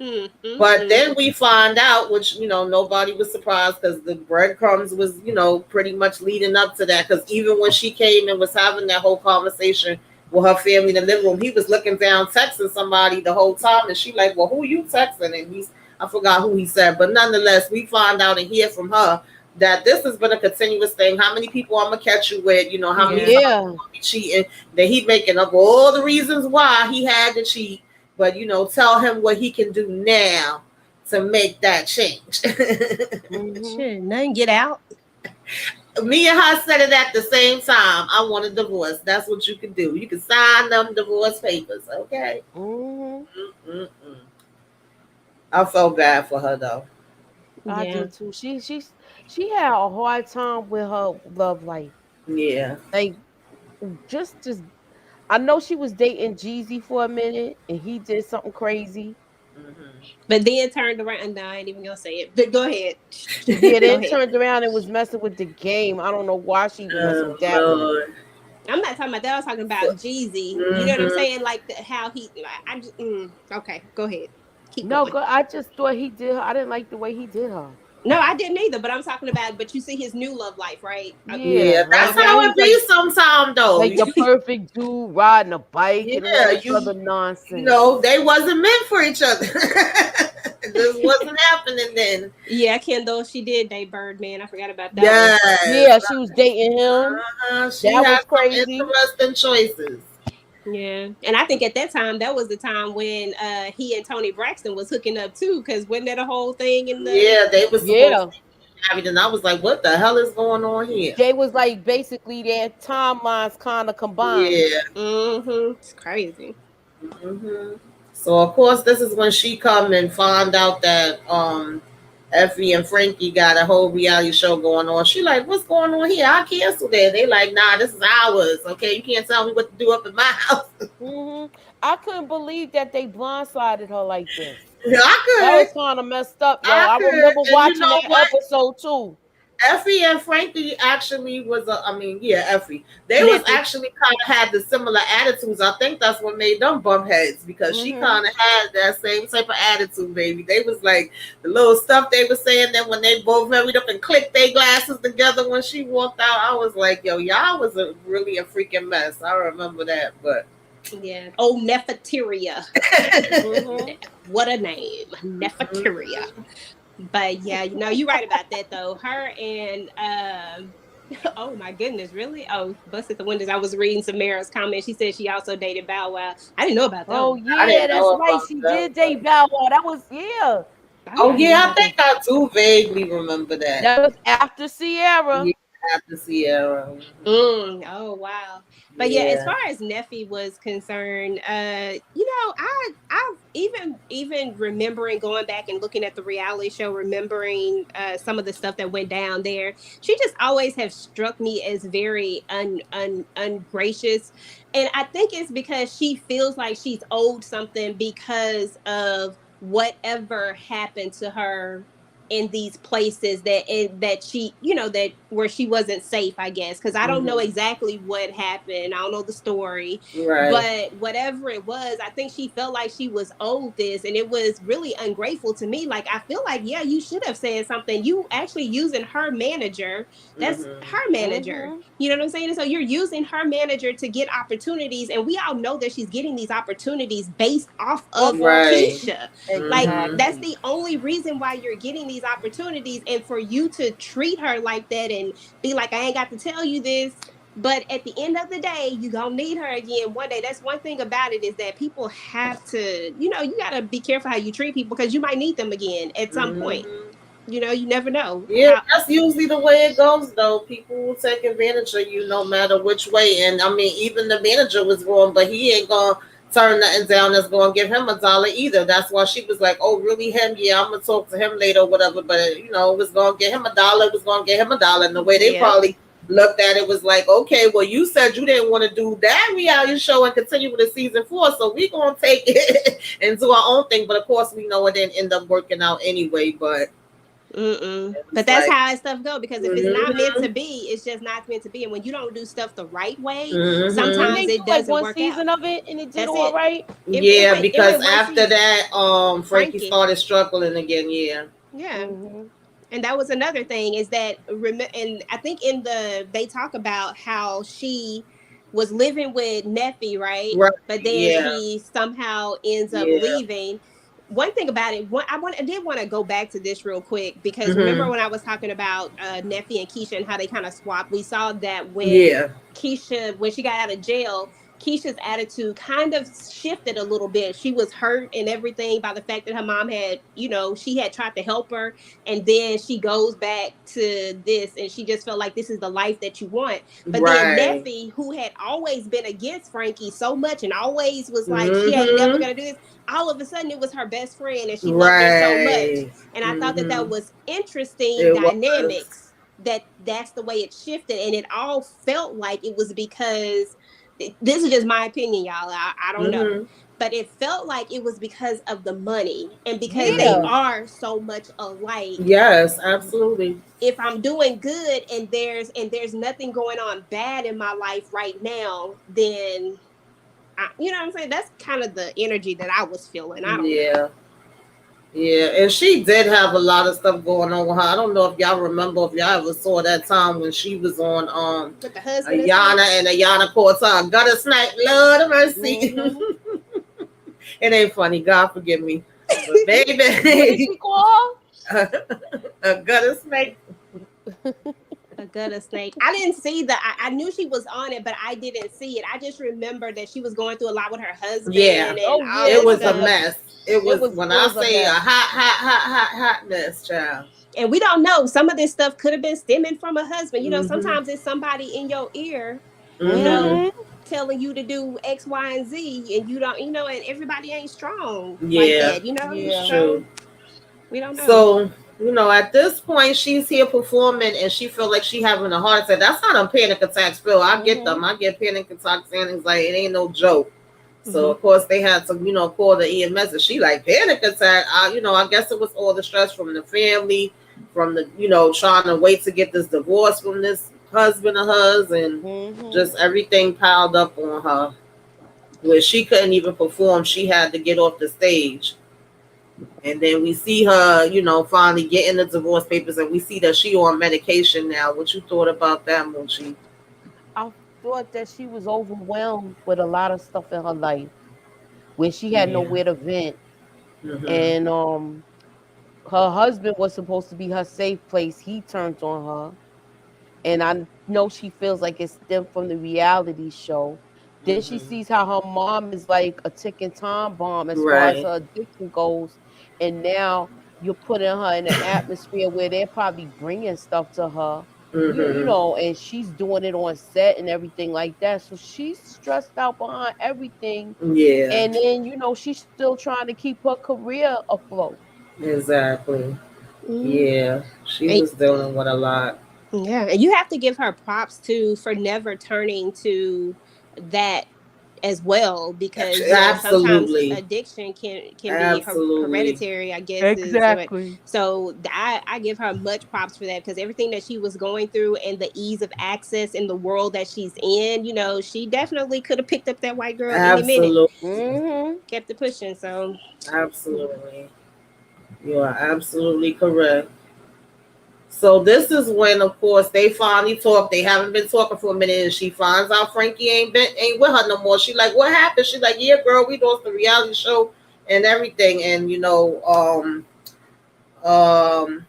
Mm, mm, But mm. then we find out, which nobody was surprised because the breadcrumbs was pretty much leading up to that. Because even when she came and was having that whole conversation with her family in the living room, he was looking down texting somebody the whole time, and she like, well, who you texting? And I forgot who he said, but nonetheless, we find out and hear from her that this has been a continuous thing. How many people I'm gonna catch you with? How many Yeah. times you Yeah. gonna be cheating? That he making up all the reasons why he had to cheat, but tell him what he can do now to make that change. Mm-hmm. Shit, nothing get out. Me and her said it at the same time. I want a divorce. That's what you can do. You can sign them divorce papers, okay? Mm-hmm. Mm-mm-mm. I felt bad for her though. I Yeah. did too. She had a hard time with her love life. Yeah. Like just I know she was dating Jeezy for a minute and he did something crazy. Hmm. But then turned around. No, I ain't even gonna say it. But go ahead. Yeah, Go then ahead. turned around and was messing with the game. I don't know why she even messing Oh with that one. Lord. I'm not talking about that. I was talking about Jeezy. You know what I'm Mm-hmm. saying? Like how he. Like, I just. Okay, go ahead. Keep No, going. girl, I just thought he did her. I didn't like the way he did her. No, I didn't either. But I'm talking about. But you see his new love life, right? Yeah, Yeah, like that's Okay. how now it he's like be sometime though. the perfect dude riding a bike and all Yeah, this other nonsense. they wasn't meant for each other. It just wasn't happening then. Yeah, Kendall. She did date Birdman. I forgot about that one. Yes. Yeah, she was dating him. She That had was some crazy. interesting choices. Yeah, and I think at that time that was the time when he and Tony Braxton was hooking up too. Because wasn't that a whole thing in the? Yeah, they were supposed to Yeah. be married, and I was like, what the hell is going on here? They was like basically their timelines kind of combined. Yeah. Mm-hmm. It's crazy. Hmm. So of course, this is when she come and find out that Effie and Frankie got a whole reality show going on. She like, what's going on here? I canceled it. They like, nah, this is ours. Okay, you can't tell me what to do up in my house. I couldn't believe that they blindsided her like this. That I was kind of messed up, yo. I I could, remember and you watching know that what? episode too. Effie and Frankie actually was yeah, Effie. They was Nephi. actually kind of had the similar attitudes. I think that's what made them bump heads because she Hmm. kind of had that same type of attitude, baby. They was like the little stuff they were saying. Then when they both married up and clicked their glasses together when she walked out, I was like, yo, y'all was really a freaking mess. I remember that, but. Yeah. Oh, Nefertiria. Hmm. What a name, Nefertiria. But yeah, you're right about that though. Her and oh my goodness, really? Oh, busted the windows. I was reading Samara's comment. She said she also dated Bow Wow. I didn't know about that Oh one. I yeah, didn't that's know right. about She that. did date Bow Wow. That was yeah. Oh I didn't know yeah, I about that. think I do vaguely remember that. That was after Sierra. Yeah, after Sierra. Oh wow. But yeah, as Yeah. far as Neffy was concerned, I even remembering going back and looking at the reality show, remembering some of the stuff that went down there. She just always have struck me as very ungracious, and I think it's because she feels like she's owed something because of whatever happened to her in these places that she that where she wasn't safe, I guess, because I don't know Hmm. exactly what happened. I don't know the story, Right. but whatever it was, I think she felt like she was owed this, and it was really ungrateful to me. Like, I feel like, yeah, you should have said something. You actually using her manager. That's Hmm. her manager. Hmm. You know what I'm saying? So you're using her manager to get opportunities, and we all know that she's getting these opportunities based off of Off of Right. Keisha. Like, Hmm. that's exactly. the only reason why you're getting these opportunities, and for you to treat her like that and be like, I ain't got to tell you this. But at the end of the day, you gonna need her again one day. That's one thing about it, is that people have to, you know, you gotta be careful how you treat people, because you might need them again at some point. Mm-hmm. You know, you never know Yeah, how. that's usually the way it goes, though. People will take advantage of you no matter which way. And I mean, even the manager was wrong, but he ain't gonna turn nothing down that's gonna give him $1 either. That's why she was like, "Oh, really, him? Yeah, I'm gonna talk to him later, or whatever." But you know, it was gonna get him $1. It was gonna get him $1. And the way they Yeah. probably looked at it was like, "Okay, well, you said you didn't want to do that reality show and continue with the season 4, so we gonna take it and do our own thing." But of course, we know it didn't end up working out anyway. But it But was that's like. how stuff go, because if it's not meant to Mm-hmm. be, it's just not meant to be. And when you don't do stuff the right way, Didn't Mm-hmm. sometimes they do it like doesn't one work out. season of it and it did That's all it. right? Yeah, It because went one after season. that, Frankie Frankie. started struggling again. Yeah. Yeah. Mm-hmm. And that was another thing, is that and I think in they talk about how she was living with Neffy, right? Right. But then Yeah. she somehow ends up Yeah. leaving. One thing about it, I did want to go back to this real quick, because remember Mm-hmm. when I was talking about Neffy and Keisha and how they kind of swapped. We saw that when Yeah. when she got out of jail, Keisha's attitude kind of shifted a little bit. She was hurt and everything by the fact that her mom had, you know, she had tried to help her, and then she goes back to this, and she just felt like this is the life that you want. But then Right. Neffy, who had always been against Frankie so much and always was like she ain't never Mm-hmm. gonna do this, all of a sudden it was her best friend and she loved her so much. Right. And I thought that Mm-hmm. that was interesting It was. dynamics, that's the way it shifted, and it all felt like it was because, this is just my opinion, y'all, I don't know, Mm-hmm. but it felt like it was because of the money, and because they Yeah. Mm-hmm. are so much alike. Yes, absolutely. If I'm doing good and there's nothing going on bad in my life right now, then you know what I'm saying? That's kind of the energy that I was feeling. I don't know. Yeah. Yeah, and she did have a lot of stuff going on with her. I don't know if y'all remember, if y'all ever saw that time when she was on With the husband and stuff. Ayana, and Ayana caught her gutter snipe. Lord of mercy. Mm-hmm. It ain't funny. God forgive me. But What did baby, she call a gutter snake. A gutter snake. I didn't see I knew she was on it, but I didn't see it. I just remember that she was going through a lot with her husband Yeah. and Oh all yeah, It that was a stuff. mess. It was, when it I was a say a mess. hot mess, child. And we don't know. Some of this stuff could have been stemming from a husband. You know, Mm-hmm. sometimes it's somebody in your ear, you know, Mm-hmm. Mm-hmm. telling you to do X, Y, and Z, and you don't, you know, and everybody ain't strong like Yeah, that, you know. it's Yeah. So true. we don't know. So, at this point, she's here performing and she feel like she having a heart attack. That's how them panic attacks feel. I get Mm-hmm. them. I get panic attacks and anxiety. It ain't no joke. So, Mm-hmm. of course, they had to, call the EMS. And she like, panic attack. I guess it was all the stress from the family, from the, trying to wait to get this divorce from this husband of hers, and Mm-hmm. just everything piled up on her where she couldn't even perform. She had to get off the stage. And then we see her, finally getting the divorce papers, and we see that she on medication now. What you thought about that, Moochie? I thought that she was overwhelmed with a lot of stuff in her life where she had Yeah. nowhere to vent. Mm-hmm. And her husband was supposed to be her safe place. He turned on her. And I know she feels like it stemmed from the reality show. Then she Mm-hmm. sees how her mom is like a ticking time bomb as far as Right. her addiction goes. And now you're putting her in an atmosphere where they're probably bringing stuff to her, Mm-hmm. and she's doing it on set and everything like that. So she's stressed out behind everything. Yeah. And then, she's still trying to keep her career afloat. Exactly. Mm-hmm. Yeah. She And, was dealing with a lot. yeah, and you have to give her props too for never turning to that as well, because sometimes Absolutely. addiction can be Absolutely. hereditary, I guess is what. Exactly. So I give her much props for that, because everything that she was going through and the ease of access in the world that she's in, she definitely could have picked up that white girl any minute, Absolutely. Mm-hmm. kept it pushing. So Absolutely. You are absolutely correct. So this is when, of course, they finally talk. They haven't been talking for a minute, and she finds out Frankie ain't with her no more. She like, what happened? She's like, yeah, girl, we lost the reality show and everything. And um,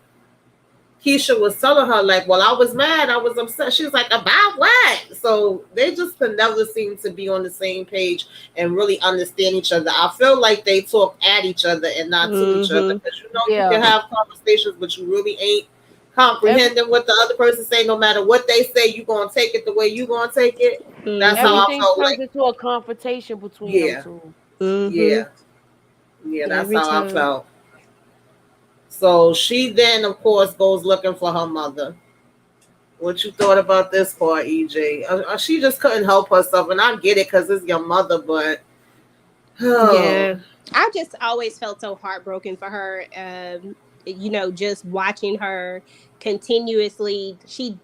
Keyshia was telling her, like, well, I was mad, I was upset. She was like, about what? So they just could never seem to be on the same page and really understand each other. I feel like they talk at each other and not to each other. Because you can Yeah. have conversations, but you really ain't Every, comprehending what the other person say. No matter what they say, you gonna take it the way you gonna take it. That's how I everything felt turns like. into a confrontation between them Yeah, two. yeah, yeah. That's Every how I time. felt. So she then, of course, goes looking for her mother. What you thought about this part, EJ? She just couldn't help herself, and I get it because it's your mother, but Yeah. oh, I just always felt so heartbroken for her. Just watching her continuously. She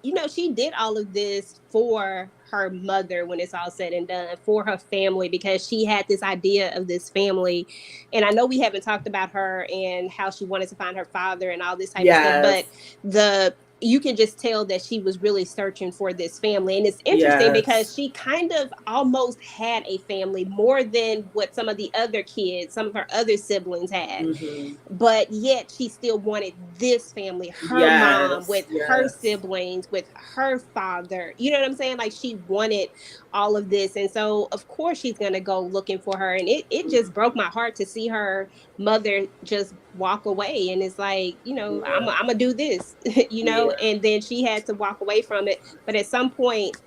did all of this for her mother when it's all said and done, for her family, because she had this idea of this family. And I know we haven't talked about her and how she wanted to find her father and all this type of stuff, yes, but the you can just tell that she was really searching for this family. And it's interesting yes, because she kind of almost had a family more than what some of the other kids, some of her other siblings had. mm-hmm. But yet she still wanted this family, her mom Yes, with her yes, siblings, with her father. You know what I'm saying? Like she wanted all of this. And so of course she's gonna go looking for her. And it just broke my heart to see her mother just walk away. And it's like, yeah, I'm gonna do this, yeah, and then she had to walk away from it. But at some point,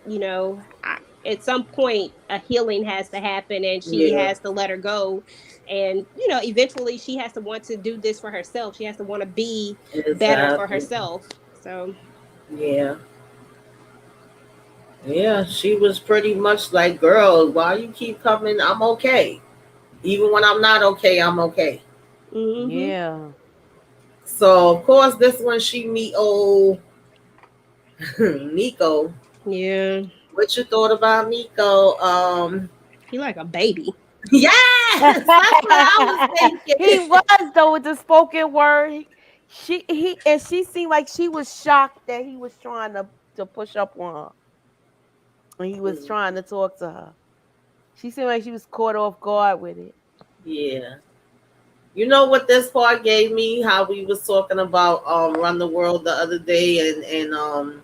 at some point a healing has to happen and she yeah, has to let her go. And eventually she has to want to do this for herself. She has to want to be better for exactly, herself. So yeah, yeah. She was pretty much like, girl, why you keep coming? I'm okay. Even when I'm not okay, I'm okay. mhm. Yeah. So of course, this one she meet old Nico. Yeah, What you thought about Nico? he like a baby. Yes, that's what I was He thinking. was though with the spoken word. She seemed like she was shocked that he was trying to push up on her. And he was trying to talk to her. She seemed like she was caught off guard with it. Yeah. You know what this part gave me? How we was talking about Run the World the other day and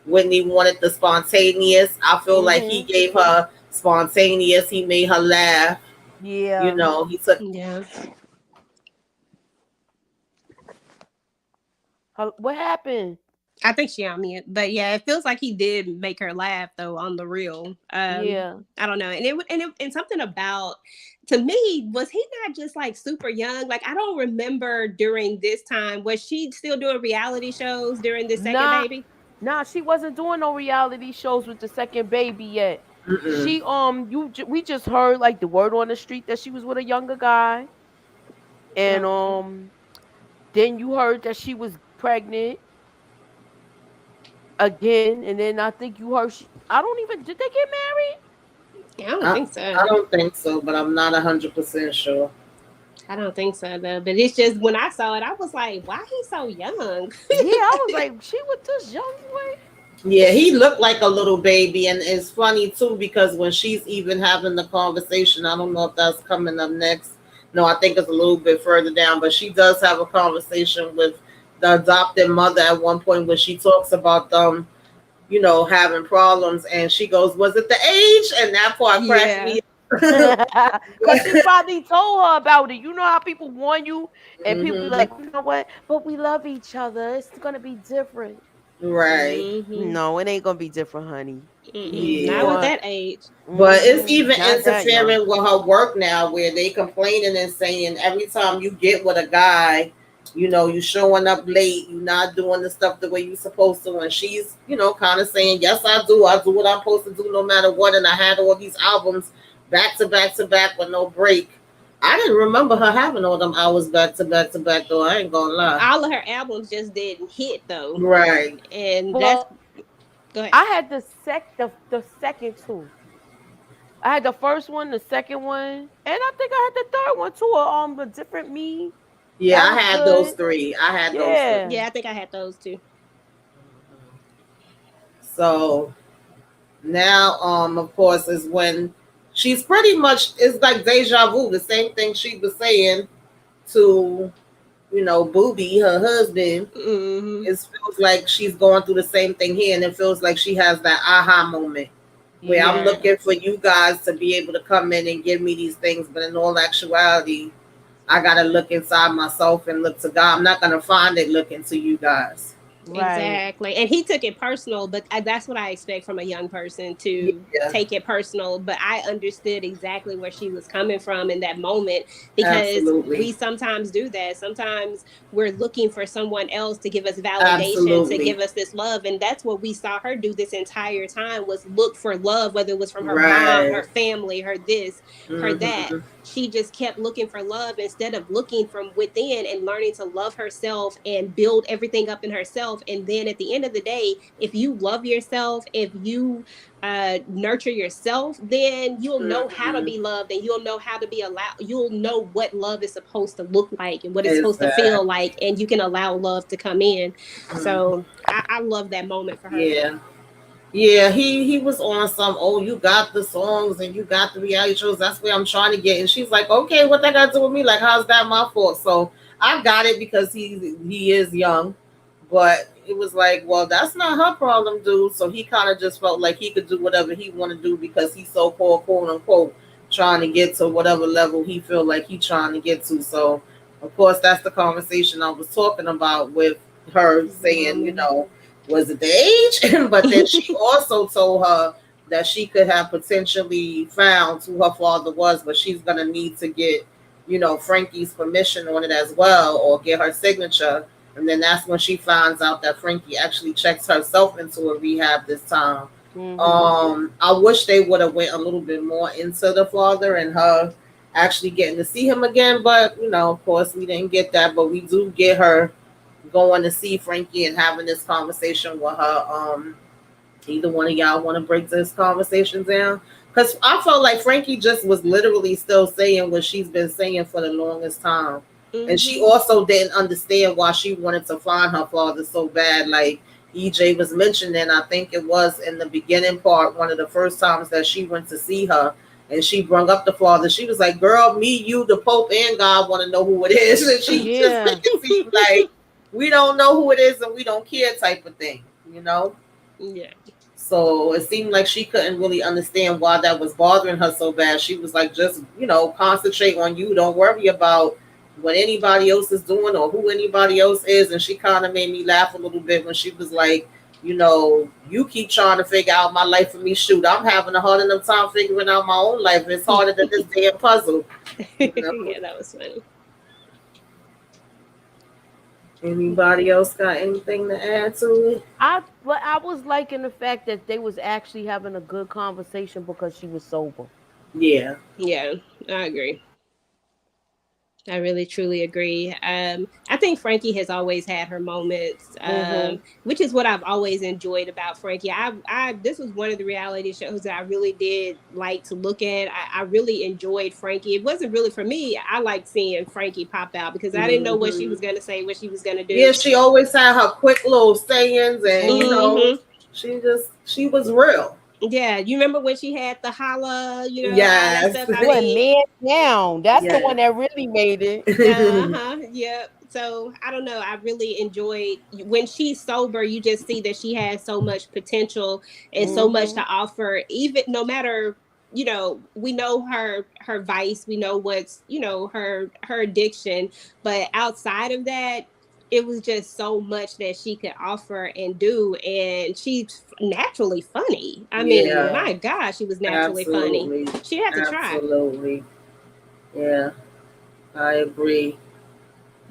Whitney wanted the spontaneous. I feel like he Mhm. gave her spontaneous. He made her laugh. You Yeah. know, he took Yeah. What happened? I think she on mute, but yeah, it feels like he did make her laugh though on the real. Yeah. I don't know, and something about, to me, was he not just like super young? Like I don't remember during this time, was she still doing reality shows during the second Nah, baby? nah, she wasn't doing no reality shows with the second baby yet. mm-mm. She we just heard like the word on the street that she was with a younger guy, and Okay. then you heard that she was pregnant again, and then I think you heard I don't even, did they get married? Yeah, I don't I, think so. I don't think so, but I'm not 100% sure. I don't think so though. But it's just when I saw it, I was like, why he so young? Yeah, I was like, she was this young boy. Yeah, he looked like a little baby, and it's funny too because when she's even having the conversation, I don't know if that's coming up next. No, I think it's a little bit further down, but she does have a conversation with the adopted mother at one point when she talks about them, having problems, and she goes, "Was it the age?" And that part cracked Yeah. me. Cause she probably told her about it. You know how people warn you, and people be Hmm. like, you know what? But we love each other. It's gonna be different. Right. Mm-hmm. No, it ain't gonna be different, honey. Mm-mm. You Not Yeah. with are, that age. But it's even not that young. interfering with her work now, where they complaining and saying every time you get with a guy, you showing up late, you not doing the stuff the way you supposed to. And she's, kind of saying, yes, I do. I do what I'm supposed to do no matter what. And I had all these albums back to back to back with no break. I didn't remember her having all them hours back to back to back though. I ain't gonna lie. All of her albums just didn't hit though. Right. And that's, Well, go ahead. I had the second two. I had the first one, the second one, and I think I had the third one too. A different me. Yeah, That I was had those good. three. I had those three. Yeah. Yeah, I think I had those too. So now, of course, is when she's pretty much, it's like deja vu, the same thing she was saying to Booby, her husband, Mm-hmm. it feels like she's going through the same thing here, and it feels like she has that aha moment where I'm Yeah. looking for you guys to be able to come in and give me these things, but in all actuality, I gotta look inside myself and look to God. I'm not gonna find it looking to you guys. Right. Exactly. And he took it personal, but that's what I expect from a young person, to Yeah, take it personal. But I understood exactly where she was coming from in that moment, because absolutely, we sometimes do that. Sometimes we're looking for someone else to give us validation, to absolutely, give us this love. And that's what we saw her do this entire time, was look for love, whether it was from her mom, right. her family, her this, her that. Mm-hmm. She just kept looking for love instead of looking from within and learning to love herself and build everything up in herself. And then at the end of the day, if you love yourself, if you nurture yourself, then you'll know how to Mm-hmm. be loved, and you'll know how to be allowed. You'll know what love is supposed to look like and what it's supposed to feel Exactly. like, and you can allow love to come in. Mm-hmm. So I love that moment for her. Yeah. Yeah, he was on some, oh, you got the songs and you got the reality shows. That's where I'm trying to get. And she's like, okay, what that got to do with me? Like, how's that my fault? So I got it because he is young, but it was like, well, that's not her problem, dude. So he kind of just felt like he could do whatever he want to do because he's so called, quote unquote, trying to get to whatever level he feel like he trying to get to. So of course that's the conversation I was talking about with her saying, Woman. was it the age? But then she also told her that she could have potentially found who her father was, but she's gonna need to get, Frankie's permission on it as well, or get her signature. And then that's when she finds out that Frankie actually checks herself into a rehab this time. Mhm. I wish they would have went a little bit more into the father and her actually getting to see him again, but of course, we didn't get that. But we do get her going to see Frankie and having this conversation with her. Either one of y'all want to break this conversation down? Because I felt like Frankie just was literally still saying what she's been saying for the longest time. And she Mm-hmm. also didn't understand why she wanted to find her father so bad. Like EJ was mentioning, I think it was in the beginning part, one of the first times that she went to see her. And she brung up the father. She was like, girl, me, you, the Pope, and God want to know who it is. And she just Yeah. made it seem like we don't know who it is and we don't care type of thing. Yeah. So it seemed like she couldn't really understand why that was bothering her so bad. She was like, just, concentrate on you. Don't worry about what anybody else is doing or who anybody else is. And she kind of made me laugh a little bit when she was like, you keep trying to figure out my life for me. Shoot, I'm having a hard enough time figuring out my own life. It's harder than this damn puzzle. You know? Yeah, that was funny. Anybody else got anything to add to it? I was liking the fact that they was actually having a good conversation because she was sober. Yeah. Yeah, I agree. I really truly agree. I think Frankie has always had her moments, Mhm. which is what I've always enjoyed about Frankie. This was one of the reality shows that I really did like to look at. I really enjoyed Frankie. It wasn't really for me. I liked seeing Frankie pop out because I didn't know what she Hmm. was gonna say, what she was gonna do. Yeah, she always had her quick little sayings, and Mhm. Hmm. she was real. Yeah, you remember when she had the holla, all that Yes. stuff. I What, mean, man down? That's the Yes. one that really made it. uh-huh. Yeah. So I don't know. I really enjoyed when she's sober, you just see that she has so much potential and so much to Mhm. offer, even no matter, we know her vice, we know what's, her addiction, but outside of that, it was just so much that she could offer and do. And she's naturally funny. I mean, Yeah, Yeah. my gosh, she was naturally funny. absolutely. She had to try. Absolutely. Yeah, I agree.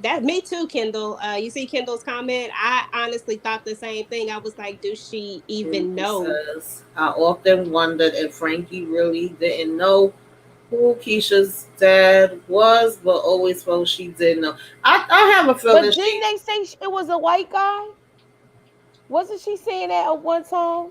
That me too, Kendall. You see Kendall's comment. I honestly thought the same thing. I was like, does she even Frankie know? says, I often wondered if Frankie really didn't know who Keisha's dad was, but always felt she did know. I have a feeling But didn't she they say it was a white guy? Wasn't she saying that at one time?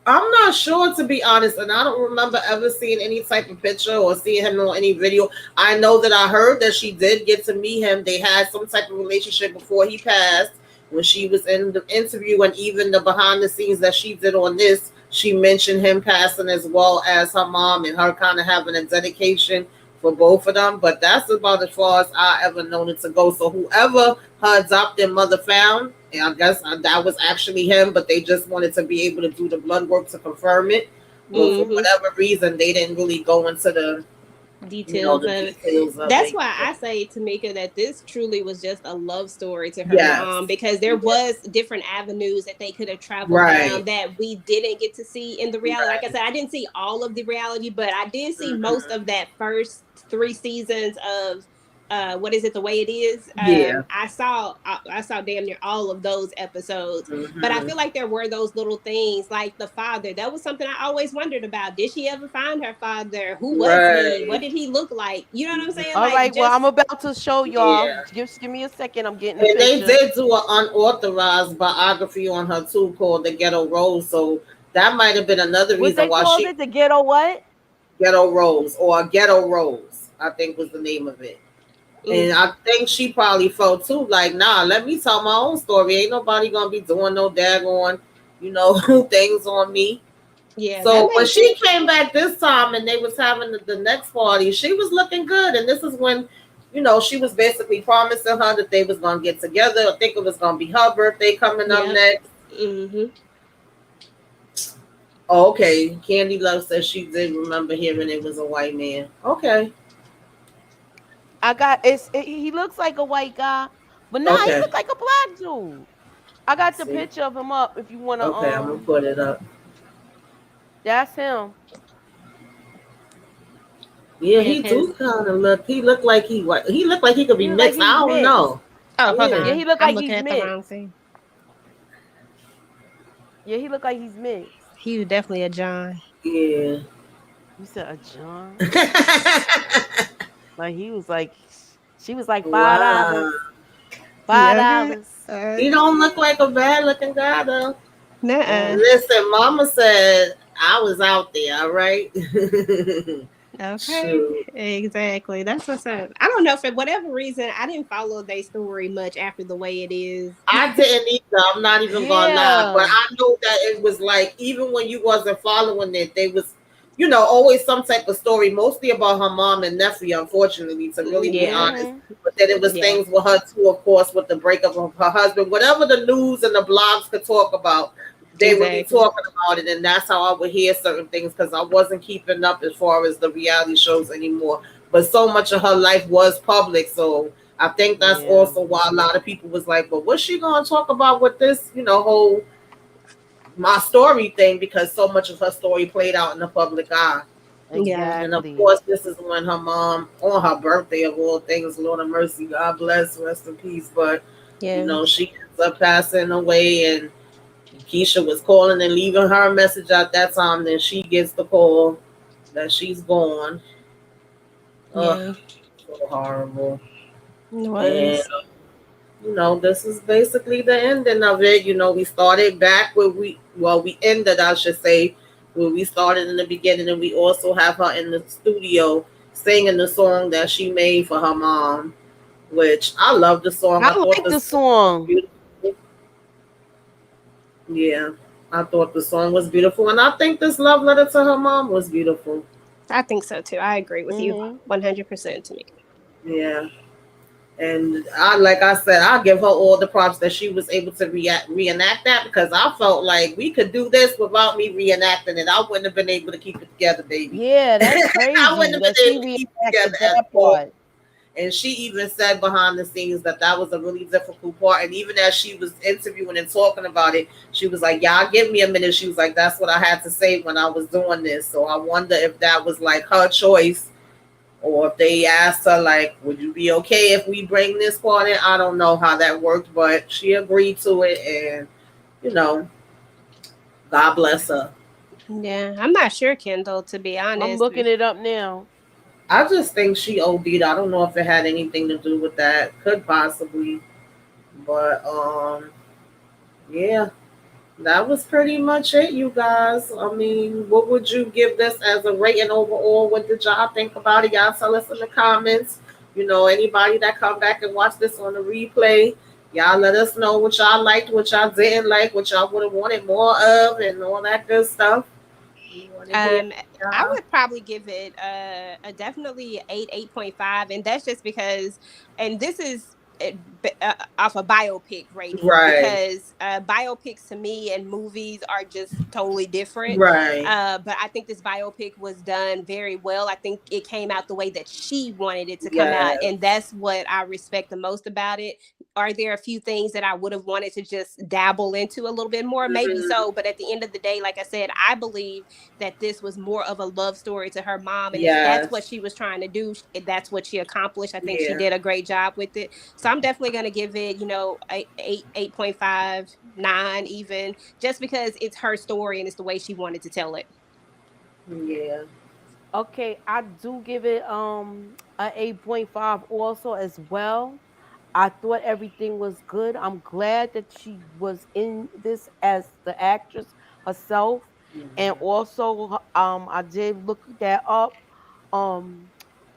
I'm not sure, to be honest, and I don't remember ever seeing any type of picture or seeing him on any video. I know that I heard that she did get to meet him. They had some type of relationship before he passed when she was in the interview, and even the behind the scenes that she did on this, she mentioned him passing as well as her mom and her kind of having a dedication for both of them. But that's about as far as I ever known it to go. So whoever her adopted mother found, and I guess that was actually him, but they just wanted to be able to do the blood work to confirm it. But for whatever reason, they didn't really go into the details the of it. details of That's it. why I say, Tamika, that this truly was just a love story to her Yes. mom, because there was different avenues that they could have traveled down Right. that we didn't get to see in the reality. Like I Right. said, I didn't see all of the reality, but I did see most Mm-hmm. of that first 3 seasons of what is it, the way it is. Yeah. I saw damn near all of those episodes, but I Mm-hmm. feel like there were those little things like the father. That was something I always wondered about. Did she ever find her father? Who was he? What Right. did he look like? You know what I'm saying? All Like, right. Well, I'm just about to show y'all. Yeah. Just give me a second. I'm getting the And they picture. did do an unauthorized biography on her too called The Ghetto Rose. So that might have been another What reason they why called she it? The ghetto what? Ghetto Rose or Ghetto Rose, I think was the name of it. And I think she probably felt too like, nah, let me tell my own story. Ain't nobody gonna be doing no daggone, things on me. yeah, that So when makes she sense. came back this time and they was having the next party, she was looking good. And this is when, she was basically promising her that they was gonna get together. I think it was gonna be her birthday coming up Yep. next. Mm-hmm. Oh, okay. Candy Love says she did remember hearing it was a white man. Okay. I got he looks like a white guy, but nah, he Okay. look like a black dude. I got the See. picture of him up if you wanna Okay, I'm gonna put it up. that's him. Yeah, Yeah, he because do kind of look. He looked like he what? He looked like he could be He look like mixed. I he's don't mixed. know. oh, hold Yeah, Yeah. he on, look I'm like looking he's at the wrong mixed. thing. Yeah, he look like he's mixed. He was definitely a John. Yeah. You said a John? Like he was like she was like $5. Wow. Five Yeah, okay. dollars. He don't look like a bad looking guy though. Nuh-uh. Mm. Listen, Mama said I was out there. All right. Okay, Shoot. exactly. That's what's up. I don't know, for whatever reason, I didn't follow their story much after the way it is. I didn't either. I'm not even gonna lie, but Yeah. I know that it was like even when you wasn't following it, they was, always some type of story, mostly about her mom and nephew. Unfortunately, to really be Yeah, honest, Mm-hmm. but then it was yeah, things with her too, of course, with the breakup of her husband. Whatever the news and the blogs could talk about, they would be exactly. talking about it, and that's how I would hear certain things because I wasn't keeping up as far as the reality shows anymore. But so much of her life was public, so I think that's Yeah. also why a lot of people was like, "But what's she gonna talk about with this, whole my story thing?" Because so much of her story played out in the public eye. Yeah, And of Exactly. course, this is when her mom, on her birthday of all things, Lord of mercy, God bless, rest in peace. But yeah, she ends up passing away, and Keyshia was calling and leaving her a message at that time. Then she gets the call that she's gone. Ugh, yeah. so horrible. It And was. this is basically the ending of it. We started back where we ended, I should say, where we started in the beginning, and we also have her in the studio singing the song that she made for her mom, which I love the song. I I thought like the the song was song. beautiful. Yeah, I thought the song was beautiful, and I think this love letter to her mom was beautiful. I think so too. I agree with you Mm-hmm. 100%, to me. Yeah. And like I said, I give her all the props that she was able to reenact that because I felt like we could do this without me reenacting it. I wouldn't have been able to keep it together, baby. Yeah, that's I wouldn't crazy have that been she able to keep it together reacted at that all. part. And she even said behind the scenes that that was a really difficult part. And even as she was interviewing and talking about it, she was like, "Y'all give me a minute." She was like, "That's what I had to say when I was doing this." So I wonder if that was like her choice, or if they asked her like, "Would you be okay if we bring this part in?" I don't know how that worked, but she agreed to it, and you know, God bless her. Yeah, I'm not sure, Kendall, to be I'm honest. looking it up now. I just think she OD'd. I don't know if it had anything to do with that. Could possibly, but yeah, that was pretty much it, you guys. I mean, what would you give this as a rating overall? What did y'all think about it? Y'all tell us in the comments. Anybody that come back and watch this on the replay, y'all let us know what y'all liked, what y'all didn't like, what y'all would have wanted more of, and all that good stuff. You want to hear? Um, I Yeah. would probably give it a definitely 8.5, and that's just because, and this is off a biopic rating, Right. because biopics to me and movies are just totally different. Right. But I think this biopic was done very well. I think it came out the way that she wanted it to come out, Yes. and that's what I respect the most about it. Are there a few things that I would have wanted to just dabble into a little bit more? Maybe Mhm. so, but at the end of the day, like I said, I believe that this was more of a love story to her mom, and if that's what Yes. she was trying to do, that's what she accomplished. I think she Yeah. did a great job with it. So I'm definitely going to give it, 8.5, 9 even, just because it's her story and it's the way she wanted to tell it. Yeah. Okay, I do give it a 8.5 also as well. I thought everything was good. I'm glad that she was in this as the actress herself. And Mhm. also I did look that up. Um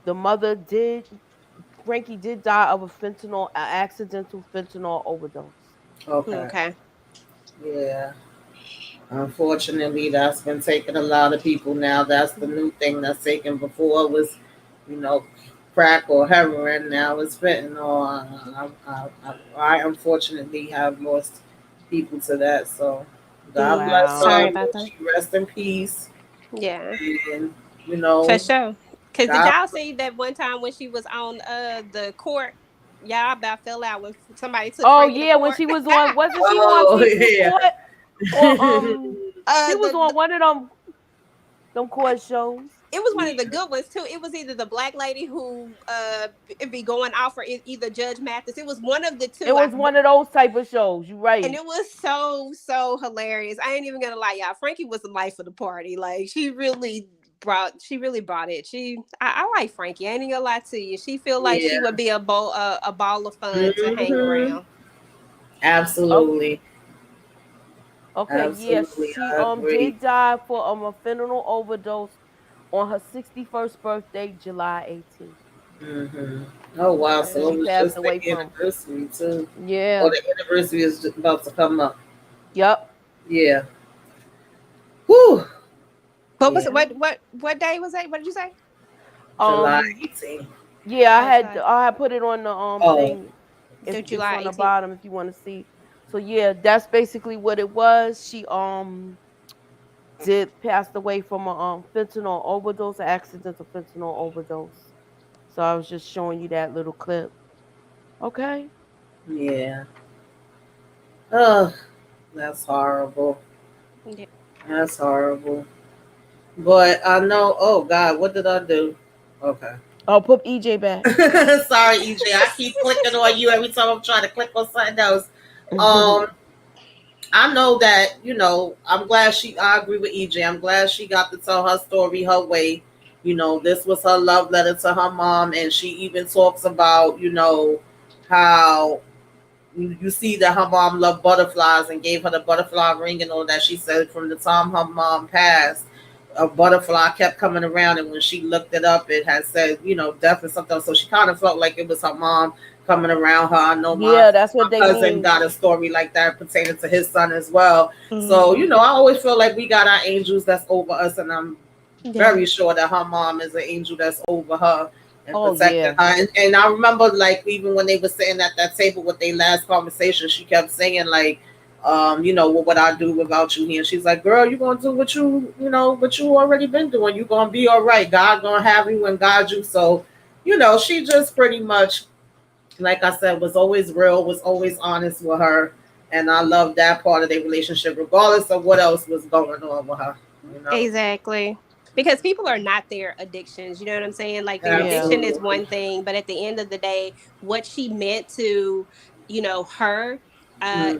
the mother did Frankie did die of a accidental fentanyl overdose. Okay. Okay. Yeah. Unfortunately, that's been taking a lot of people now. That's the new thing that's taken. Before it was, you know, crack or heroin. Now it's fentanyl. I unfortunately have lost people to that. So God bless Wow. Sorry her. about that. She rest in peace. Yeah. And you For know, sure. Cause did God. y'all see that one time when she was on the court? Y'all about fell out when somebody took Oh Frankie to yeah, when court. she was on, wasn't she on Oh people's yeah. court? Or she was The on one of them court shows. it was one of the Yeah. good ones too. It was either the black lady who be going off, or either Judge Mathis. It was one of the It two. was one of those type of shows. You And right. it was so hilarious. I ain't even gonna lie, y'all. Frankie was the life of the party. Like she really brought it. I like Frankie. I ain't even gonna lie to you. She feel like she Yeah. would be a ball of fun to hang Hmm. around. Oh, Absolutely. okay, yeah, Absolutely. she I agree. did die for a fentanyl overdose on her 61st birthday, July 18th. Hmm. Oh wow! That's when So she it was passed just the away from. anniversary too. Or Yeah. the anniversary is just about to come up. Yep. Yeah. Whew. What was it? Yeah. What day was that? What did you say? July Um 18th. yeah, Oh, July. I had put it on the Oh. thing. If The it's July on the 18th. bottom if you want to see. So yeah, that's basically what it was. She did passed away from a fentanyl overdose, an accidental fentanyl overdose. So I was just showing you that little clip. Okay. Yeah. Ugh. That's horrible. Yeah. That's horrible. But I know. Oh God, what did I do? Okay. Oh, put EJ back. Sorry, EJ. I keep clicking on you every time I'm trying to click on something else. Um, I know that, I'm glad I agree with EJ. I'm glad she got to tell her story her way. This was her love letter to her mom. And she even talks about, how you see that her mom loved butterflies and gave her the butterfly ring and all that. She said from the time her mom passed, a butterfly kept coming around, and when she looked it up, it had said, death and something. So she kind of felt like it was her mom coming around her. I know my Yeah, that's what they cousin mean. got a story like that pertaining to his son as well. So, Mhm. I always feel like we got our angels that's over us, and I'm Yeah. very sure that her mom is an angel that's over her and Oh protecting yeah. her. And I remember, like, even when they were sitting at that table with their last conversation, she kept saying, like, what would I do without you here? And she's like, girl, you gonna do what you already been doing. You gonna be all right. God gonna have you and guide you. So, she just pretty much, like I said, was always real, was always honest with her. And I love that part of their relationship, regardless of what else was going on with her. You know, Exactly. Because people are not their addictions. You know what I'm saying? Like their Yeah. addiction is absolutely. one thing, but at the end of the day, what she meant to, her,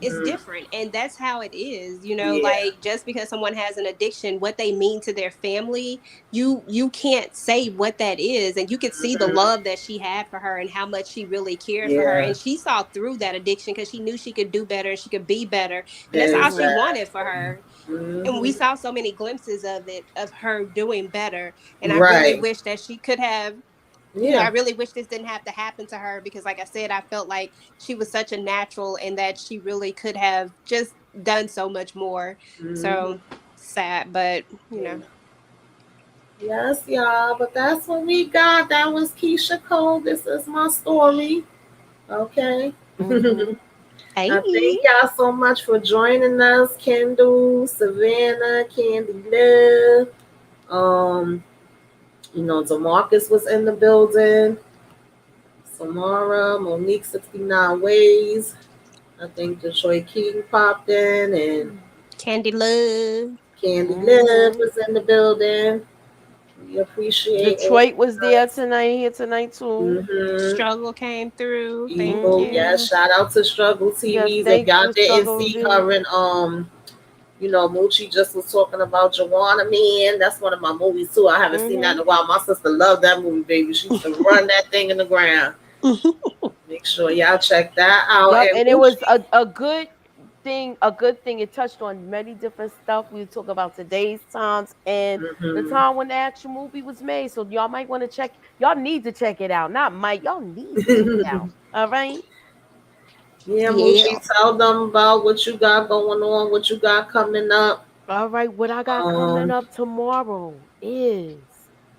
is Hmm. different. And that's how it is. Yeah. Like just because someone has an addiction, what they mean to their family, you can't say what that is. And you could see the Hmm. love that she had for her and how much she really cared for her. Yeah. And she saw through that addiction because she knew she could do better and she could be better. And that's all she Mhm. wanted for Exactly. her, and we Hmm. saw so many glimpses of it, of her doing better. And I really Right. wish that she could have, I Yeah. really wish this didn't have to happen to her, because like I said, I felt like she was such a natural and that she really could have just done so much more. Hmm. So sad, but you know. Yes, y'all. But that's what we got. That was Keyshia Cole. This is my story. Okay. Hey. I thank y'all so much for joining us, Kendall, Savannah, Candy Love. Demarcus was in the building. Samara, Monique 69 Ways. I think Detroit King popped in, and Candy Love. Candy Love was in the building. We appreciate all Detroit was there here tonight too. Struggle came through. Thank Eagle, you. shout out to Struggle TVs. If thank y'all you, didn't Struggle see TV. her and Moochie just was talking about Joanna Man. That's one of my movies too. I haven't seen that in a while. My sister loved that movie, baby. She used to run that thing in the ground. Make sure y'all check that out. Yep, and it was a good thing. It touched on many different stuff. We talk about today's times and the time when the actual movie was made. So y'all might want to check. Y'all need to check it out. Not might. Y'all need to check it out. All right. Yeah, Moochie, tell them about what you got going on, what you got coming up. All right, what I got coming up tomorrow is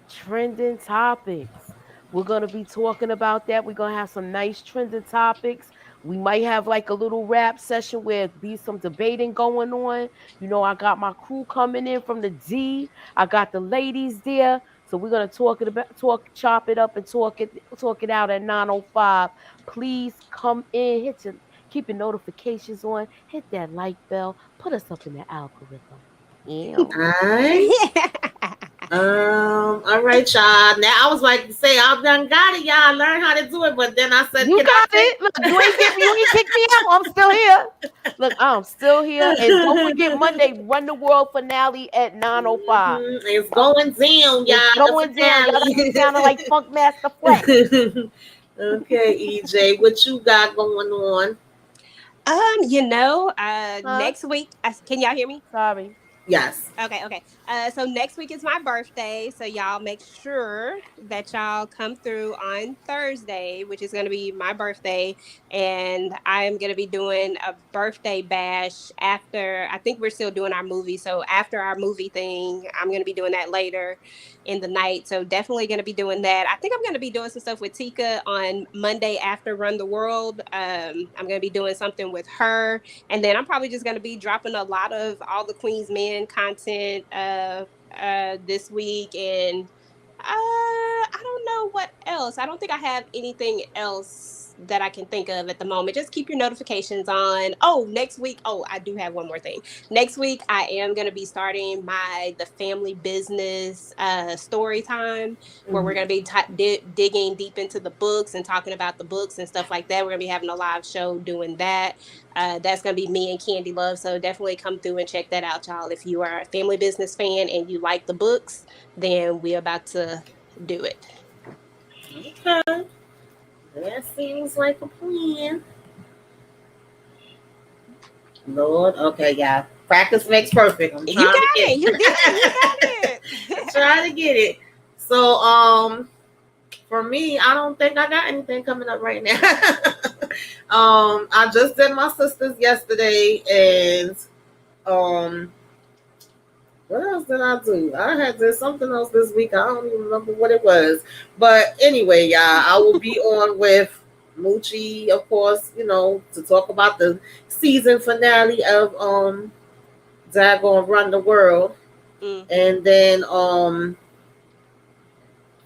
trending topics. We're going to be talking about that. We're going to have some nice trending topics. We might have like a little rap session where be some debating going on. I got my crew coming in from the D. I got the ladies there. So we're going to chop it up and talk it out at 9:05. Please come in, keep your notifications on, hit that like bell, put us up in the algorithm. All right, y'all. Now I was like to say I've done got it, y'all. Learn how to do it, but then I said, "You got it. Look, you ain't kicked me out. I'm still here. Look, I'm still here. And don't forget Monday, Run the World finale at 9:05. It's going down, y'all. It's going down. Y'all sounding like Funk Master Flex. Okay, EJ, what you got going on? Next week. Can y'all hear me? Sorry. Yes. Okay. So next week is my birthday. So y'all make sure that y'all come through on Thursday, which is going to be my birthday. And I am going to be doing a birthday bash after, I think we're still doing our movie. So after our movie thing, I'm going to be doing that later in the night. So definitely going to be doing that. I think I'm going to be doing some stuff with Tika on Monday after Run the World. I'm going to be doing something with her. And then I'm probably just going to be dropping a lot of all the Queen's Men content this week, and I don't know what else. I don't think I have anything else that I can think of at the moment. Just keep your notifications on. Next week. I do have one more thing. Next week, I am going to be starting the family business story time, where we're going to be digging deep into the books and talking about the books and stuff like that. We're going to be having a live show doing that. That's going to be me and Candy Love. So definitely come through and check that out, y'all. If you are a family business fan and you like the books, then we're about to do it. Okay. That seems like a plan. Lord, okay, yeah. Practice makes perfect. I'm trying to get it. You did. You got it. I'm trying to get it. So, for me, I don't think I got anything coming up right now. I just did my sister's yesterday, and what else did I do? I had did something else this week. I don't even remember what it was. But anyway, y'all, I will be on with Moochie, of course, to talk about the season finale of Daggone Run the World. And then of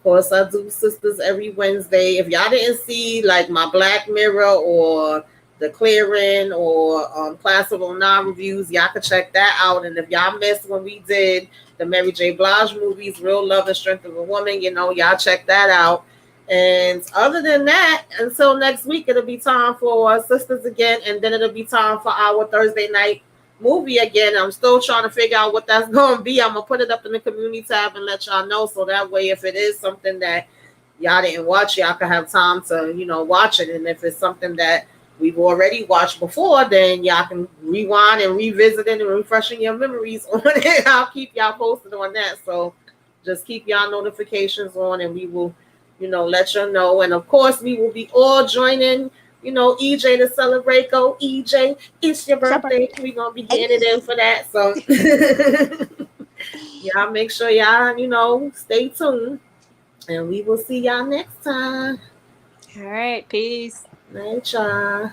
course I do Sisters every Wednesday. If y'all didn't see like my Black Mirror or The Clearing or Class of 09 reviews, y'all can check that out. And if y'all missed when we did the Mary J. Blige movies, Real Love and Strength of a Woman, y'all check that out. And other than that, until next week, it'll be time for Sisters again, and then it'll be time for our Thursday night movie again. I'm still trying to figure out what that's going to be. I'm going to put it up in the community tab and let y'all know, so that way if it is something that y'all didn't watch, y'all can have time to, watch it. And if it's something that we've already watched before, then y'all can rewind and revisit it and refreshing your memories on it. I'll keep y'all posted on that. So just keep y'all notifications on, and we will, let you know. And of course, we will be all joining EJ to celebrate. Go EJ, it's your birthday. We're gonna be getting it in for that. So y'all make sure y'all, stay tuned. And we will see y'all next time. All right, peace. Night, y'all.